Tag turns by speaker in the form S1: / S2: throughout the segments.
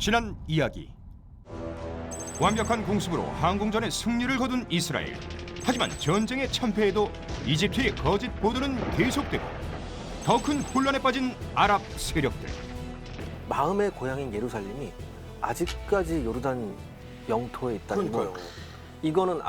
S1: 지난 이야기. 완벽한 공습으로 항공전의 승리를 거둔 이스라엘. 하지만 전쟁의 참패에도 이집트의 거짓 보도는 계속되고 더 큰 혼란에 빠진 아랍 세력들.
S2: 마음의 고향인 예루살렘이 아직까지 요르단 영토에 있다는 건
S3: 그러니까요.
S2: 이거는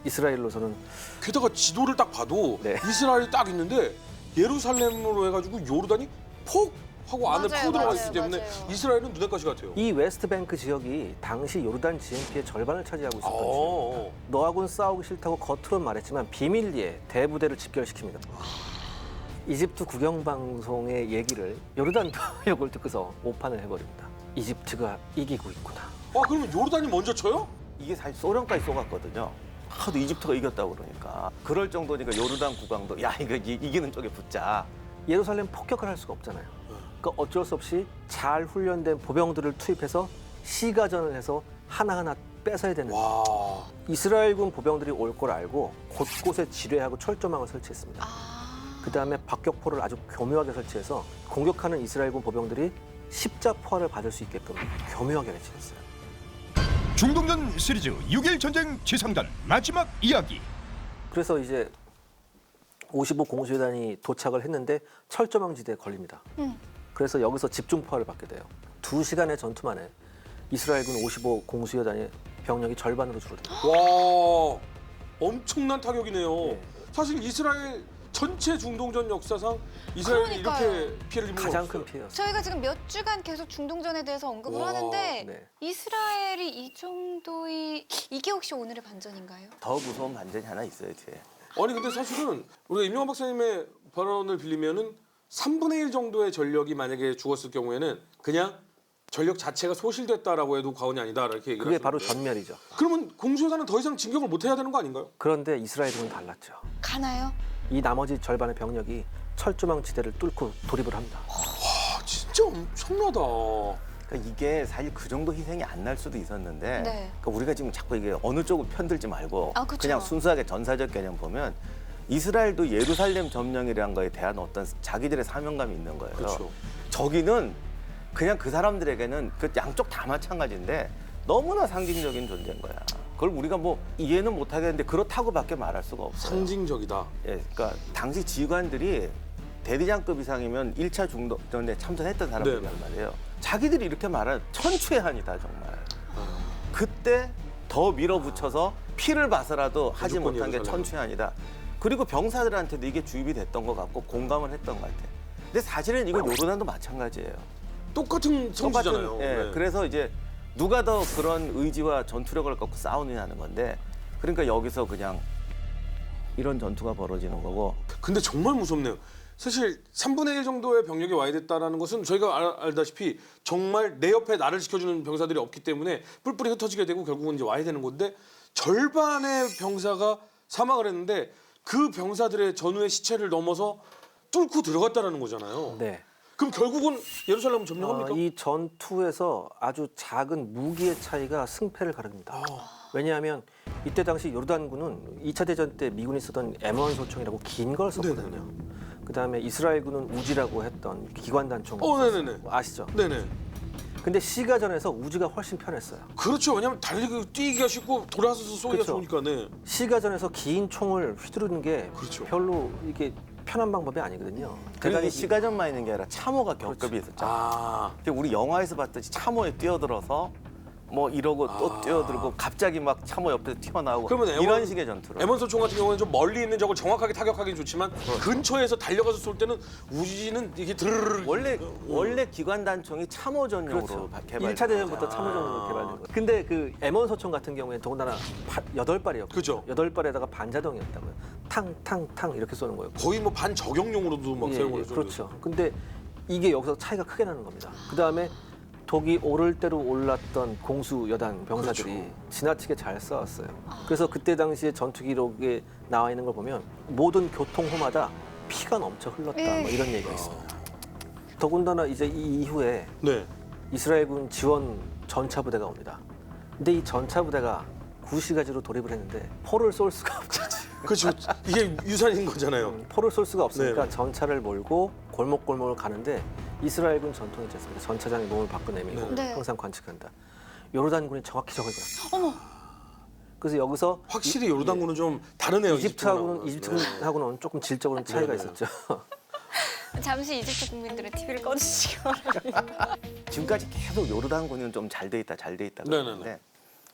S2: 이스라엘로서는
S3: 게다가 지도를 딱 봐도
S2: 네.
S3: 이스라엘이 딱 있는데 예루살렘으로 해가지고 요르단이 폭 하고 안을
S4: 맞아요,
S3: 파고 들어가
S4: 맞아요,
S3: 있기 때문에
S4: 맞아요.
S3: 이스라엘은 눈엣 가시 같아요.
S2: 이 웨스트뱅크 지역이 당시 요르단 GNP의 절반을 차지하고 있었던 지역입니다.
S3: 어.
S2: 너하고는 싸우기 싫다고 겉으로는 말했지만 비밀리에 대부대를 집결시킵니다. 이집트 국영방송의 얘기를 요르단 표역을 듣고서 오판을 해버립니다. 이집트가 이기고 있구나.
S3: 그러면 요르단이 먼저 쳐요?
S5: 이게 사실 소련까지 쏘갔거든요. 하도 이집트가 이겼다고 그러니까. 그럴 정도니까 요르단 국왕도 야 이거 이기는 쪽에 붙자.
S2: 예루살렘 폭격을 할 수가 없잖아요. 그러니까 어쩔 수 없이 잘 훈련된 보병들을 투입해서 시가전을 해서 하나하나 뺏어야 되는 거예요.
S3: 와.
S2: 이스라엘군 보병들이 올 걸 알고 곳곳에 지뢰하고 철조망을 설치했습니다. 그다음에 박격포를 아주 교묘하게 설치해서 공격하는 이스라엘군 보병들이 십자포화를 받을 수 있게끔 교묘하게 배치했어요.
S1: 중동전 시리즈 6.1 전쟁 지상전 마지막 이야기.
S2: 그래서 이제 55 공수여단이 도착을 했는데 철조망 지대에 걸립니다. 그래서 여기서 집중포화를 받게 돼요. 2시간의 전투 만에 이스라엘군 55 공수여단의 병력이 절반으로 줄어듭니다.
S3: 와. 엄청난 타격이네요.
S2: 네.
S3: 사실 이스라엘 전체 중동전 역사상 이스라엘이
S4: 그러니까요.
S3: 이렇게 피해를 입은 건
S2: 가장
S3: 없어요.
S2: 큰 피해였어요.
S4: 저희가 지금 몇 주간 계속 중동전에 대해서 언급을
S3: 와,
S4: 하는데
S2: 네.
S4: 이스라엘이 이 정도의 이게 혹시 오늘의 반전인가요?
S5: 더 무서운 반전이 하나 있어요 뒤에.
S3: 아니 근데 사실은 우리가 임영환 박사님의 발언을 빌리면은 3분의 1 정도의 전력이 만약에 죽었을 경우에는 그냥 전력 자체가 소실됐다라고 해도 과언이 아니다 이렇게 얘기를
S2: 그게 바로
S3: 하시는데.
S2: 전멸이죠.
S3: 그러면 공수여단은 더 이상 진격을 못 해야 되는 거 아닌가요?
S2: 그런데 이스라엘군은 달랐죠.
S4: 가나요?
S2: 이 나머지 절반의 병력이 철조망 지대를 뚫고 돌입을 합니다.
S3: 아 진짜 엄청나다.
S5: 그러니까 이게 사실 그 정도 희생이 안 날 수도 있었는데
S4: 네.
S5: 그러니까 우리가 지금 자꾸 이게 어느 쪽을 편들지 말고
S4: 아, 그쵸.
S5: 그냥 순수하게 전사적 개념 보면 이스라엘도 예루살렘 점령이라는 거에 대한 어떤 자기들의 사명감이 있는 거예요.
S3: 그렇죠.
S5: 저기는 그냥 그 사람들에게는 그 양쪽 다 마찬가지인데 너무나 상징적인 존재인 거야. 그걸 우리가 뭐 이해는 못 하겠는데 그렇다고밖에 말할 수가 없어요.
S3: 상징적이다.
S5: 예, 그러니까 당시 지휘관들이 대대장급 이상이면 1차 중동전에 참전했던 사람들이란
S3: 네.
S5: 말이에요. 자기들이 이렇게 말한 천추의한이다 정말. 그때 더 밀어붙여서 피를 봐서라도 하지
S3: 무조건
S5: 못한 게
S3: 예루살렘.
S5: 천추의한이다. 그리고 병사들한테도 이게 주입이 됐던 것 같고 공감을 했던 것 같아. 근데 사실은 이건 요르단도 마찬가지예요.
S3: 똑같은 성지잖아요.
S5: 똑같은, 예,
S3: 네.
S5: 그래서 이제 누가 더 그런 의지와 전투력을 갖고 싸우느냐는 건데 그러니까 여기서 그냥 이런 전투가 벌어지는 거고.
S3: 근데 정말 무섭네요. 사실 3분의 1 정도의 병력이 와야 됐다는 것은 저희가 알다시피 정말 내 옆에 나를 지켜주는 병사들이 없기 때문에 뿔뿔이 흩어지게 되고 결국은 이제 와야 되는 건데 절반의 병사가 사망을 했는데 그 병사들의 전후의 시체를 넘어서 뚫고 들어갔다는 거잖아요.
S2: 네.
S3: 그럼 결국은 예루살렘은 점령합니까?
S2: 이 전투에서 아주 작은 무기의 차이가 승패를 가릅니다. 왜냐하면 이때 당시 요르단군은 2차 대전 때 미군이 쓰던 M1 소총이라고 긴 걸 썼거든요. 그다음에 이스라엘군은 우지라고 했던 기관 단총.
S3: 네네네.
S2: 아시죠?
S3: 네네.
S2: 근데 시가전에서 우지가 훨씬 편했어요.
S3: 그렇죠. 왜냐하면 달리기 뛰기가 쉽고 돌아서서 쏘기가
S2: 그렇죠.
S3: 좋으니까. 네.
S2: 시가전에서 긴 총을 휘두르는 게
S3: 그렇죠.
S2: 별로 이게 편한 방법이 아니거든요.
S5: 그러니까 시가전만 있는 게 아니라 참호가 격급이 있었잖아요.
S3: 아.
S5: 근데 우리 영화에서 봤듯이 참호에 뛰어들어서 뭐 이러고 또 뛰어들고 갑자기 막 참호 옆에서 튀어나오고
S3: 그러면
S5: 이런 식의 전투를.
S3: M1 소총 같은 경우는 좀 멀리 있는 적을 정확하게 타격하기는 좋지만 근처에서 달려가서 쏠 때는 우지는 이게 드르르
S5: 원래 기관 단총이 참호 전용으로
S2: 그렇죠.
S5: 개발.
S2: 1차 대전부터 참호전으로 개발된 거예요. 근데 그 M1 소총 같은 경우에 더군다나 8발이었거든요.
S3: 그죠.
S2: 8발에다가 반자동이었다고요. 탕 이렇게 쏘는 거예요.
S3: 거의 뭐 반적용용으로도 막 사용을 해서
S2: 그렇죠. 근데 이게 여기서 차이가 크게 나는 겁니다. 그다음에 독이 오를 대로 올랐던 공수 여단 병사들이
S3: 그렇죠.
S2: 지나치게 잘 싸웠어요. 그래서 그때 당시에 전투 기록에 나와 있는 걸 보면 모든 교통호마다 피가 넘쳐 흘렀다 뭐 이런 얘기가 있습니다. 더군다나 이제 이 이후에
S3: 네.
S2: 이스라엘군 지원 전차 부대가 옵니다. 근데 이 전차 부대가 구시가지로 돌입을 했는데 포를 쏠 수가 없죠.
S3: 그렇죠. 이게 유산인 거잖아요.
S2: 포를 쏠 수가 없으니까
S3: 네.
S2: 전차를 몰고 골목골목을 가는데 이스라엘군 전통이 있지 않습니까? 전차장에 몸을 밖으로 내밀고
S4: 네.
S2: 항상 관측한다. 요르단군이 정확히 저걸 그렸다.
S4: 어머.
S2: 그래서 여기서
S3: 확실히 요르단군은 좀 다르네요.
S2: 이집트하고는 조금 질적으로는 차이가
S3: 네네.
S2: 있었죠.
S4: 잠시 이집트 국민들의 TV를 꺼주시기 바랍니다.
S5: 지금까지 계속 요르단군은 좀 잘 돼 있다
S3: 네네네.
S5: 그러는데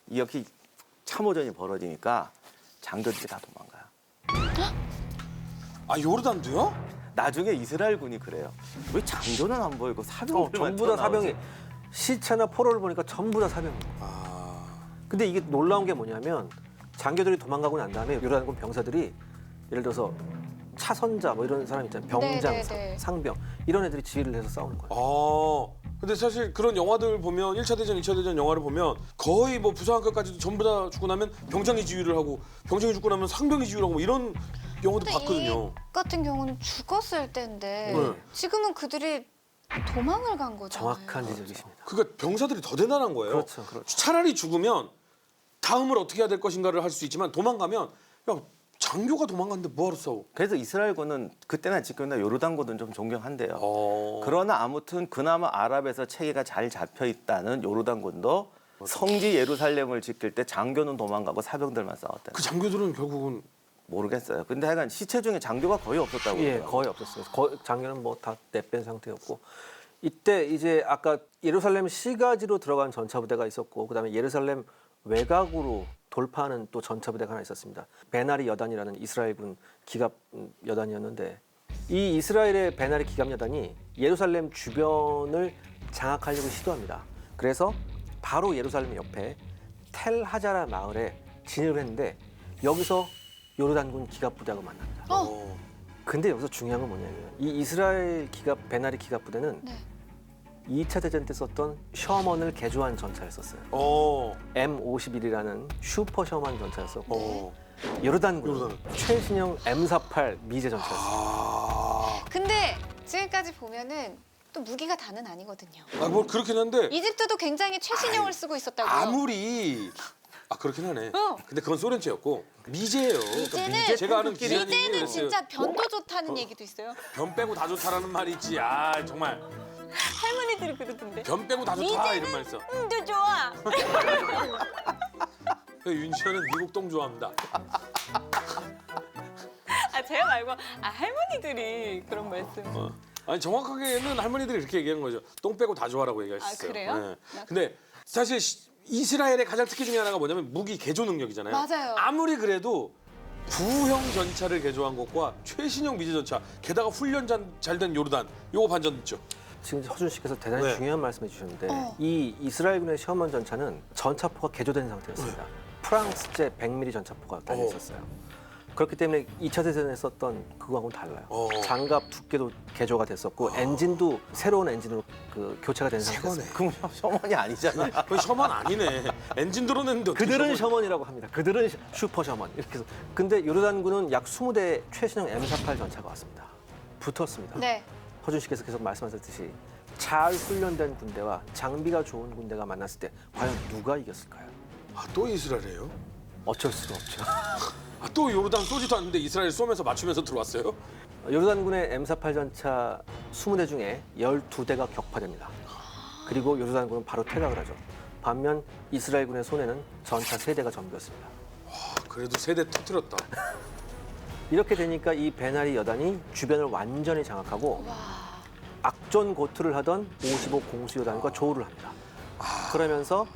S5: 이렇게 참호전이 벌어지니까 장교들이 다 도망가요.
S3: 아 요르단도요?
S5: 나중에 이스라엘군이 그래요. 왜 장교는 안 보이고 사병들만
S2: 전부 다 사병이
S5: 튀어나오지?
S2: 시체나 포로를 보니까 전부 다 사병이에요.
S3: 아
S2: 근데 이게 놀라운 게 뭐냐면 장교들이 도망가고 난 다음에 요르단군 병사들이 예를 들어서 차선자 뭐 이런 사람 있잖아요. 병장,
S4: 네네네.
S2: 상병 이런 애들이 지휘를 해서 싸우는 거예요.
S3: 근데 사실 그런 영화들 보면 1차 대전, 2차 대전 영화를 보면 거의 뭐 부상한까지도 전부 다 죽고 나면 병장이 지휘를 하고 병장이 죽고 나면 상병이 지휘를 하고 뭐 이런 영화도
S4: 근데
S3: 봤거든요.
S4: 이 같은 경우는 죽었을 때인데
S3: 네.
S4: 지금은 그들이 도망을 간 거잖아요.
S2: 정확한 지적이십니다.
S3: 그러니까 병사들이 더 대단한 거예요.
S2: 그렇죠, 그렇죠.
S3: 차라리 죽으면 다음을 어떻게 해야 될 것인가를 할 수 있지만 도망가면 야 장교가 도망갔는데 뭐하러 싸워?
S5: 그래서 이스라엘군은 그때나 지금이나 요르단군은 좀 존경한대요.
S3: 어.
S5: 그러나 아무튼 그나마 아랍에서 체계가 잘 잡혀 있다는 요르단군도 성지 예루살렘을 지킬 때 장교는 도망가고 사병들만 싸웠다.
S3: 그 장교들은 결국은
S5: 모르겠어요. 근데 하여간 시체 중에 장교가 거의 없었다고.
S2: 예,
S5: 그러더라고요.
S2: 거의 없었어요. 작년은 뭐 다 내뺀 상태였고 이때 이제 아까 예루살렘 시가지로 들어간 전차 부대가 있었고 그다음에 예루살렘 외곽으로 돌파하는 또 전차 부대가 하나 있었습니다. 베나리 여단이라는 이스라엘군 기갑 여단이었는데 이 이스라엘의 베나리 기갑 여단이 예루살렘 주변을 장악하려고 시도합니다. 그래서 바로 예루살렘 옆에 텔 하자라 마을에 진입을 했는데 여기서 요르단군 기갑 부대하고 만납니다. 근데 여기서 중요한 건 뭐냐면 이 이스라엘 기갑 베나리 기갑 부대는
S4: 네.
S2: 2차 대전 때 썼던 셔먼을 개조한 전차였었어요.
S3: 어.
S2: M51이라는 슈퍼 셔먼 전차였었고
S3: 어.
S2: 요르단군은
S3: 요르단은.
S2: 최신형 M48 미제 전차였어요.
S3: 아.
S4: 근데 지금까지 보면은 또 무기가 다는 아니거든요.
S3: 뭐 그렇긴 한데
S4: 이집트도 굉장히 최신형을 쓰고 있었다고요.
S3: 아무리 그렇긴 하네. 근데 그건 소련체였고 미제예요.
S4: 미제는
S3: 제가 아는
S4: 미제는
S3: 기자님이
S4: 진짜 변도 좋다는 얘기도 있어요.
S3: 변 빼고 다 좋다라는 말이 있지. 아 정말
S4: 할머니들이 그러던데.
S3: 변 빼고 다 좋다 이런 말 있어.
S4: 도 좋아.
S3: 윤시현은 미국 똥 좋아합니다.
S4: 아 제가 말고 할머니들이 그런 말씀.
S3: 아니 정확하게는 할머니들이 이렇게 얘기한 거죠. 똥 빼고 다 좋아라고 얘기하셨어요.
S4: 아, 그래요?
S3: 근데 사실 이스라엘의 가장 특기 중에 하나가 뭐냐면 무기 개조 능력이잖아요.
S4: 맞아요.
S3: 아무리 그래도 구형 전차를 개조한 것과 최신형 미제 전차, 게다가 훈련 잘 된 요르단, 요거 반전 있죠.
S2: 지금 허준 씨께서 대단히
S3: 네.
S2: 중요한 말씀해 주셨는데
S4: 어.
S2: 이 이스라엘군의 셔먼 전차는 전차포가 개조된 상태였습니다. 프랑스제 100mm 전차포가 달려 있었어요. 그렇기 때문에 2차 대전에 썼던 그거하고는 달라요. 장갑 두께도 개조가 됐었고 엔진도 새로운 엔진으로 교체가 된 상태였어요.
S5: 그럼 셔먼이 아니잖아.
S3: 그건 셔먼 아니네. 엔진 들어냈는데 어떻게
S2: 그들은
S3: 셔먼.
S2: 셔먼이라고 합니다. 그들은 슈퍼 셔먼 이렇게 해서 근데 요르단군은 약 20대 최신형 M48 전차가 왔습니다. 붙었습니다.
S4: 네.
S2: 허준 씨께서 계속 말씀하셨듯이 잘 훈련된 군대와 장비가 좋은 군대가 만났을 때 과연 누가 이겼을까요?
S3: 또 이스라엘이에요?
S2: 어쩔 수가 없죠.
S3: 또 요르단 쏘지도 않는데 이스라엘 쏘면서 맞추면서 들어왔어요?
S2: 요르단군의 M48 전차 20대 중에 12대가 격파됩니다. 그리고 요르단군은 바로 퇴각을 하죠. 반면 이스라엘군의 손에는 전차 3대가 전부였습니다.
S3: 그래도 세대 터뜨렸다.
S2: 이렇게 되니까 이 베나리 여단이 주변을 완전히 장악하고 악전고투를 하던 55 공수여단과 조우를 합니다. 그러면서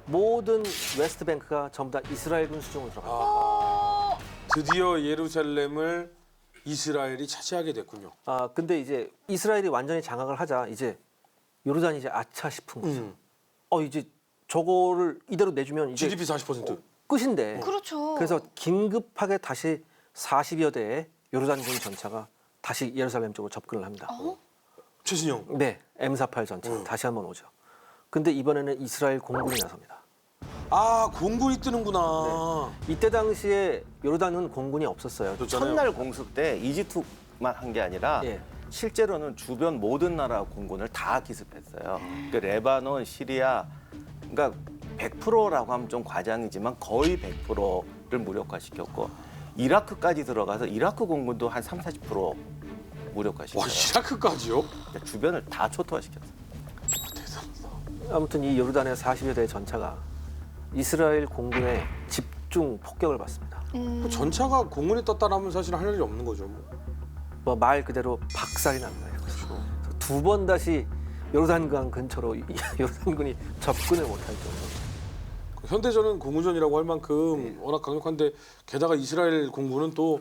S2: 모든 웨스트뱅크가 전부 다 이스라엘군 수중으로 들어갑니다.
S3: 드디어 예루살렘을 이스라엘이 차지하게 됐군요.
S2: 근데 이제 이스라엘이 완전히 장악을 하자 이제 요르단이 이제 아차 싶은 거죠. 이제 저거를 이대로 내주면 이제
S3: GDP 40%.
S2: 끝인데.
S4: 그렇죠.
S2: 그래서 긴급하게 다시 40여 대의 요르단군 전차가 다시 예루살렘 쪽으로 접근을 합니다.
S3: 최신형.
S2: 네, M48 전차 다시 한번 오죠. 근데 이번에는 이스라엘 공군이 나섭니다.
S3: 공군이 뜨는구나.
S2: 이때 당시에 요르단은 공군이 없었어요.
S3: 그렇잖아요.
S5: 첫날 공습 때 이집트만 한 게 아니라
S2: 예.
S5: 실제로는 주변 모든 나라 공군을 다 기습했어요. 그 레바논, 시리아, 그러니까 100%라고 하면 좀 과장이지만 거의 100%를 무력화시켰고 이라크까지 들어가서 이라크 공군도 한 30, 40%
S3: 와
S5: 무력화시켰어요.
S3: 이라크까지요?
S5: 주변을 다 초토화시켰어요.
S2: 아무튼 이 요르단의 40여 대의 전차가 이스라엘 공군의 집중 폭격을 받습니다.
S3: 뭐 전차가 공군에 떴다라면 사실 할 일이 없는 거죠.
S2: 뭐 말 그대로 박살이 납니다. 두 번 다시 요르단강 근처로 요르단군이 접근을 못할 정도.
S3: 현대전은 공군전이라고 할 만큼 워낙 강력한데 게다가 이스라엘 공군은 또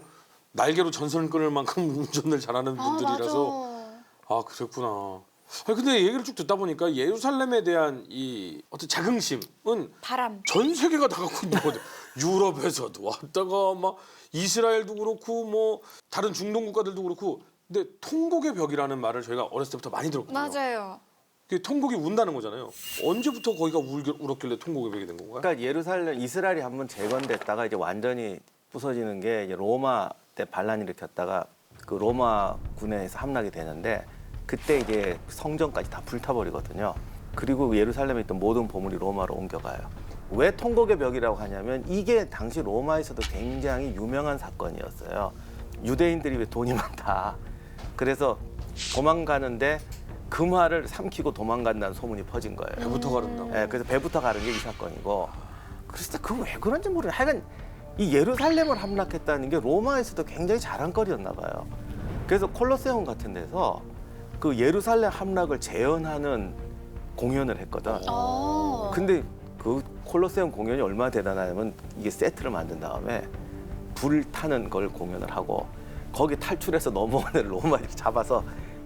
S3: 날개로 전선을 끊을 만큼 운전을 잘하는 분들이라서 아 그랬구나. 아니 근데 얘기를 쭉 듣다 보니까 예루살렘에 대한 이 어떤 자긍심은
S4: 바람.
S3: 전 세계가 다 갖고 있는 거죠. 유럽에서도 왔다가 막 이스라엘도 그렇고 뭐 다른 중동 국가들도 그렇고. 근데 통곡의 벽이라는 말을 저희가 어렸을 때부터 많이 들었거든요.
S4: 맞아요.
S3: 그게 통곡이 운다는 거잖아요. 언제부터 거기가 울었길래 통곡의 벽이 된 건가요?
S5: 그러니까 예루살렘 이스라엘이 한번 재건됐다가 이제 완전히 부서지는 게 이제 로마 때 반란 일으켰다가 그 로마 군에서 함락이 되는데 그때 이제 성전까지 다 불타버리거든요. 그리고 예루살렘에 있던 모든 보물이 로마로 옮겨가요. 왜 통곡의 벽이라고 하냐면 이게 당시 로마에서도 굉장히 유명한 사건이었어요. 유대인들이 왜 돈이 많다. 그래서 도망가는데 금화를 삼키고 도망간다는 소문이 퍼진 거예요.
S3: 배부터 가른다.
S5: 네, 그래서 배부터 가는 게 이 사건이고. 그래서 그거 왜 그런지 모르겠어요. 하여간 이 예루살렘을 함락했다는 게 로마에서도 굉장히 자랑거리였나 봐요. 그래서 콜로세움 같은 데서 그 예루살렘 함락을 재현하는 공연을 했거든. 근데 그 콜로세움 공연이 얼마나 대단하냐면 이게 세트를 만든 다음에 불 타는 걸 공연을 하고 거기 탈출해서 넘어오는 로마 이렇게 잡아서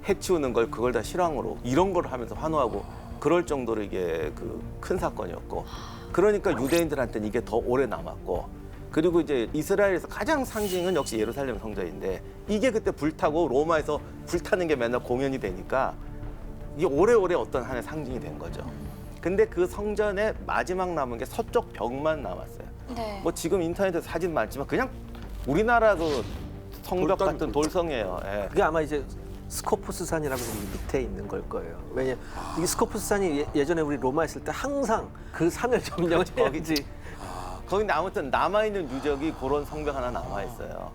S5: 해치우는 걸 그걸 다 실황으로 이런 걸 하면서 환호하고 그럴 정도로 이게 그 큰 사건이었고 그러니까 유대인들한테는 이게 더 오래 남았고 그리고 이제 이스라엘에서 가장 상징은 역시 예루살렘 성전인데 이게 그때 불타고 로마에서 불타는 게 맨날 공연이 되니까 이게 오래오래 어떤 하나의 상징이 된 거죠. 근데 그 성전의 마지막 남은 게 서쪽 벽만 남았어요.
S4: 네.
S5: 뭐 지금 인터넷에 사진 많지만 그냥 우리나라도 성벽
S3: 돌담,
S5: 같은 돌성이에요. 예.
S2: 그게 아마 이제 스코푸스 산이라고 밑에 있는 걸 거예요. 왜냐 이 스코푸스 산이 예전에 우리 로마 있을 때 항상 그 산을 점령을 해야지.
S5: 거기 아무튼 남아있는 유적이 그런 성벽 하나 남아있어요.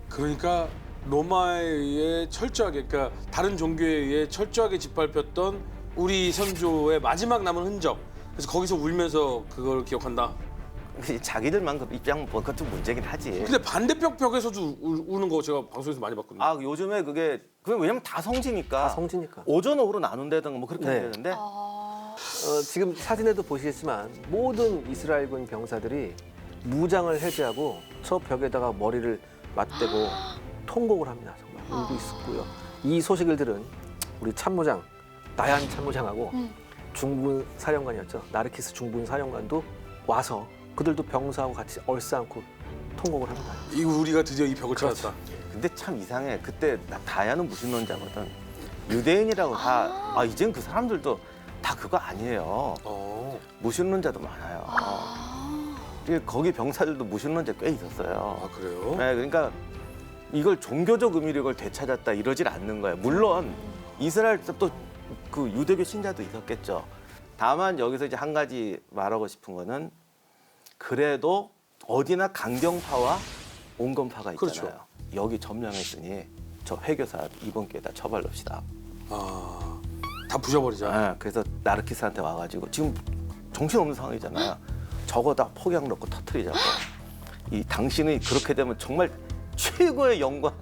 S3: 그러니까 로마에 의해 철저하게 그러니까 다른 종교에 의해 철저하게 짓밟혔던 우리 선조의 마지막 남은 흔적. 그래서 거기서 울면서 그걸 기억한다.
S5: 자기들만 그 입장 보면 그것도 문제긴 하지.
S3: 근데 반대쪽 벽에서도 우는 거 제가 방송에서 많이 봤거든요.
S5: 아 요즘에 그게 왜냐면 다 성지니까.
S2: 다 성지니까.
S5: 오전 오후로 나눈다든가 뭐 그렇게
S2: 네.
S5: 되는데
S2: 지금 사진에도 보시겠지만 모든 이스라엘군 병사들이 무장을 해제하고 저 벽에다가 머리를 맞대고 통곡을 합니다. 정말 울고 있었고요. 이 소식을 들은 우리 참모장 나얀 참모장하고 중군 사령관이었죠. 나르키스 중군 사령관도 와서 그들도 병사하고 같이 얼싸안고 통곡을 합니다.
S3: 이거 우리가 드디어 이 벽을 찾았다.
S5: 근데 참 이상해. 그때 다야는 무신론자거든. 유대인이라고 다 이젠 그 사람들도 다 그거 아니에요. 무신론자도 많아요. 거기 병사들도 무신론자 꽤 있었어요.
S3: 아 그래요?
S5: 네, 그러니까 이걸 종교적 의미로 이걸 되찾았다 이러질 않는 거예요. 물론 이스라엘도 또 그 유대교 신자도 있었겠죠. 다만 여기서 이제 한 가지 말하고 싶은 거는 그래도 어디나 강경파와 온건파가 있잖아요.
S3: 그렇죠.
S5: 여기 점령했으니 저 회교사 이번 기회에 다 처벌합시다.
S3: 다 부셔버리자.
S5: 네, 그래서 나르키스한테 와가지고 지금 정신없는 상황이잖아요. 저거 다 폭약 넣고 터뜨리자고. 이 당신이 그렇게 되면 정말 최고의 영광,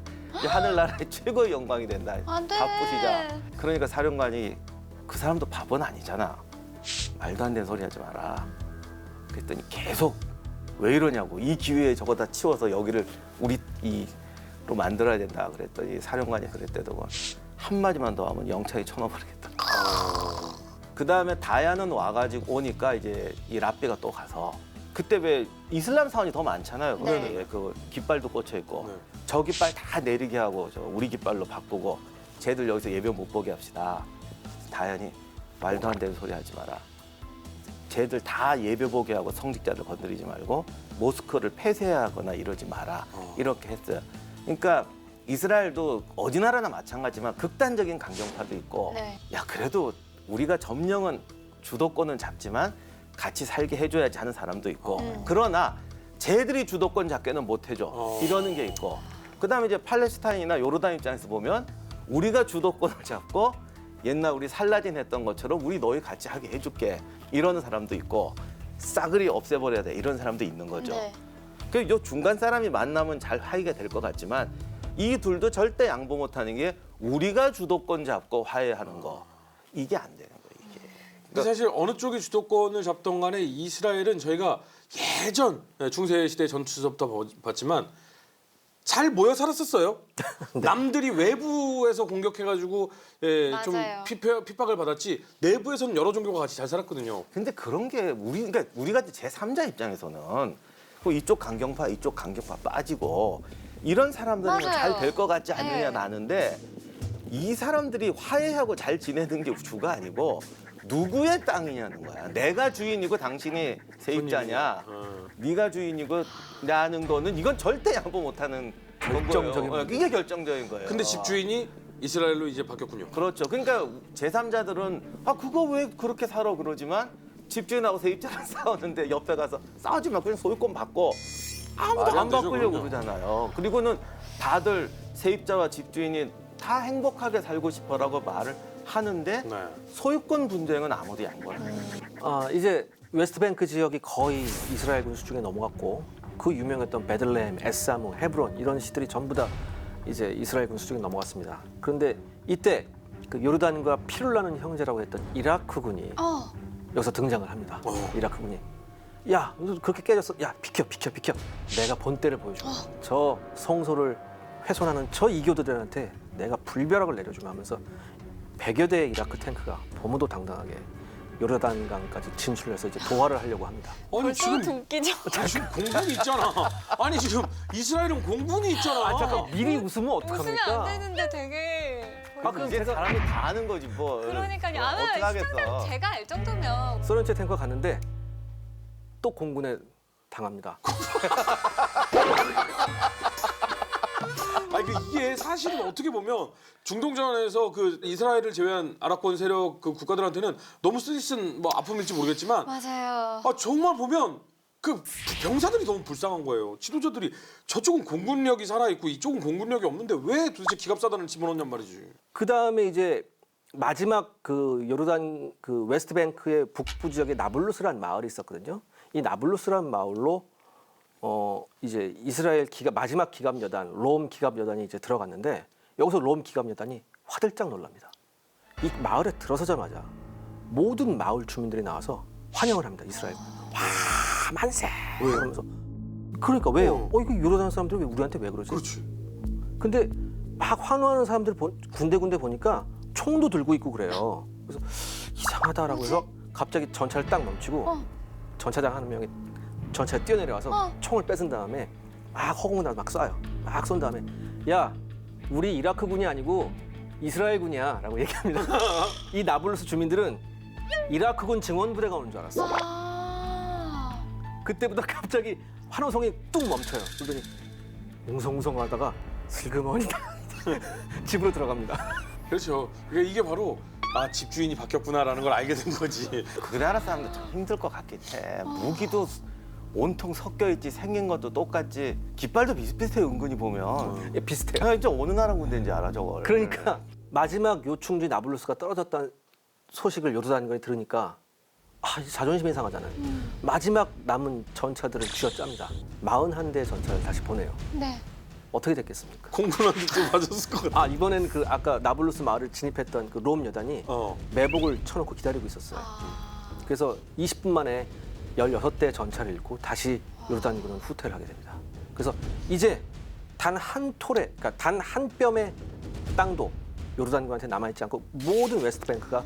S5: 이 하늘나라의 최고의 영광이 된다.
S4: 안 돼.
S5: 다 부시자. 그러니까 사령관이 그 사람도 바보는 아니잖아. 말도 안 되는 소리 하지 마라. 그랬더니 계속 왜 이러냐고. 이 기회에 저거 다 치워서 여기를 우리로 만들어야 된다. 그랬더니 사령관이 그랬대도 한마디만 더 하면 영창에 쳐넣어버리겠다. 그 다음에 다야는 와가지고 오니까 이제 이 랍비가 또 가서 그때 왜 이슬람 사원이 더 많잖아요.
S4: 네.
S5: 그 깃발도 꽂혀 있고
S3: 네.
S5: 저 깃발 다 내리게 하고 저 우리 깃발로 바꾸고 쟤들 여기서 예배 못 보게 합시다. 다연이 말도 안 되는 소리 하지 마라. 쟤들 다 예배 보게 하고 성직자들 건드리지 말고 모스크를 폐쇄하거나 이러지 마라. 이렇게 했어요. 그러니까 이스라엘도 어디 나라나 마찬가지지만 극단적인 강경파도 있고
S4: 네.
S5: 야 그래도 우리가 점령은 주도권은 잡지만 같이 살게 해줘야지 하는 사람도 있고 그러나 쟤들이 주도권 잡게는 못 해줘 이러는 게 있고 그다음에 이제 팔레스타인이나 요르단 입장에서 보면 우리가 주도권을 잡고 옛날 우리 살라딘 했던 것처럼 우리 너희 같이 하게 해줄게 이러는 사람도 있고 싸그리 없애버려야 돼 이런 사람도 있는 거죠.
S4: 네.
S5: 그 요 중간 사람이 만나면 잘 화해가 될 것 같지만 이 둘도 절대 양보 못하는 게 우리가 주도권 잡고 화해하는 거 이게 안 되는 거예요. 이게.
S3: 근데 사실 어느 쪽이 주도권을 잡던 간에 이스라엘은 저희가 예전 중세 시대 전투서부터 봤지만 잘 모여 살았었어요. 남들이 외부에서 공격해가지고 좀
S4: 맞아요.
S3: 핍박을 받았지 내부에서는 여러 종교가 같이 잘 살았거든요.
S5: 근데 그런 게 그러니까 우리가 제3자 입장에서는 그 이쪽 강경파 이쪽 강경파 빠지고 이런 사람들은
S4: 맞아요.
S5: 잘 될 것 같지
S4: 네.
S5: 않느냐 나는데 이 사람들이 화해하고 잘 지내는 게 주가 아니고 누구의 땅이냐는 거야. 내가 주인이고 당신이 세입자냐. 네가 주인이고 나는 거는 이건 절대 양보 못하는
S2: 결정적인
S5: 거예요. 이게 결정적인 거예요.
S3: 근데 집주인이 이스라엘로 이제 바뀌었군요.
S5: 그렇죠. 그러니까 제3자들은 그거 왜 그렇게 살아 그러지만 집주인하고 세입자랑 싸우는데 옆에 가서 싸우지 마 그냥 소유권 받고 아무도
S3: 말이 안
S5: 안
S3: 되죠,
S5: 바꾸려고
S3: 그럼요.
S5: 그러잖아요. 그리고는 다들 세입자와 집주인이 다 행복하게 살고 싶어라고 말을 하는데
S3: 네.
S5: 소유권 분쟁은 아무도 양보를 안 해요.
S2: 이제 웨스트뱅크 지역이 거의 이스라엘군 수중에 넘어갔고 그 유명했던 베들레헴, 에사무, 헤브론 이런 시들이 전부 다 이제 이스라엘군 수중에 넘어갔습니다. 그런데 이때 그 요르단과 피를 나는 형제라고 했던 이라크군이 여기서 등장을 합니다. 이라크군이 야, 너 그렇게 깨졌어? 야, 비켜. 내가 본때를 보여줘. 저 성소를 훼손하는 저 이교도들한테 내가 불벼락을 내려주마 하면서 100여 대의 이라크 탱크가 범무도당당하게 요르단강까지 진출해서 이제 도하를 하려고 합니다.
S3: 아니 지금
S4: 벌써부터 웃기죠?
S3: 지금 공군이 있잖아. 아니 지금 이스라엘은 공군이 있잖아.
S2: 잠깐 미리 웃으면
S4: 웃으면
S2: 어떡합니까?
S4: 안 되는데 되게.
S2: 그럼
S5: 이제
S2: 제가
S5: 사람이 다 아는 거지 뭐.
S4: 그러니까요.
S5: 어떻게
S4: 아마 시청자
S5: 하겠어.
S4: 제가 알 정도면
S2: 소련제 탱크가 갔는데 또 공군에 당합니다.
S3: 아니 이게 사실은 어떻게 보면 중동전에서 그 이스라엘을 제외한 아랍권 세력 그 국가들한테는 너무 쓰디쓴 뭐 아픔일지 모르겠지만
S4: 맞아요.
S3: 정말 보면 그 병사들이 너무 불쌍한 거예요. 지도자들이 저쪽은 공군력이 살아 있고 이쪽은 공군력이 없는데 왜 도대체 기갑사단을 집어넣냔 말이지.
S2: 그 다음에 이제 마지막 그 요르단 그 웨스트뱅크의 북부 지역에 나블루스라는 마을이 있었거든요. 이 나블루스라는 마을로 이제 이스라엘 마지막 기갑 여단 롬 기갑 여단이 이제 들어갔는데 여기서 롬 기갑 여단이 화들짝 놀랍니다. 이 마을에 들어서자마자 모든 마을 주민들이 나와서 환영을 합니다. 이스라엘. 와 만세! 그러면서 그러니까 왜요? 이거 요르단 사람들이 왜 우리한테 왜 그러지?
S3: 그렇지.
S2: 근데 막 환호하는 사람들 군데군데 보니까 총도 들고 있고 그래요. 그래서 이상하다라고 해서 갑자기 전차를 딱 멈추고 전차장 한 명이 전차에 뛰어내려와서 총을 뺏은 다음에 막 허공에다 막 쏴요. 막 쏜 다음에 야 우리 이라크군이 아니고 이스라엘군이야라고 얘기합니다. 이 나블루스 주민들은 이라크군 증원부대가 오는 줄 알았어. 그때부터 갑자기 환호성이 뚝 멈춰요. 그러더니 웅성웅성하다가 슬그머니 집으로 들어갑니다.
S3: 그렇죠. 그러니까 이게 바로 집주인이 바뀌었구나라는 걸 알게 된 거지.
S5: 우리나라 사람들 좀 힘들 것 같긴 해. 무기도 온통 섞여 있지 생긴 것도 똑같지 깃발도 비슷비슷해 은근히 보면.
S2: 예, 비슷해요.
S5: 진짜 어느 나라 군대인지 알아 저걸.
S2: 그러니까 마지막 요충지 나블루스가 떨어졌다는 소식을 요르단군이 들으니까 이제 자존심이 상하잖아요. 마지막 남은 전차들을 쥐어짭니다. 41대의 전차를 다시 보내요.
S4: 네.
S2: 어떻게 됐겠습니까?
S3: 공군한테 또 맞았을 것 같아.
S2: 이번에는 그 아까 나블루스 마을을 진입했던 그 롬 여단이 매복을 쳐놓고 기다리고 있었어요. 그래서 20분 만에 16대 전차를 잃고 다시 요르단군은 후퇴를 하게 됩니다. 그래서 이제 단 한 톨에, 그러니까 단 한 뼘의 땅도 요르단군한테 남아있지 않고 모든 웨스트뱅크가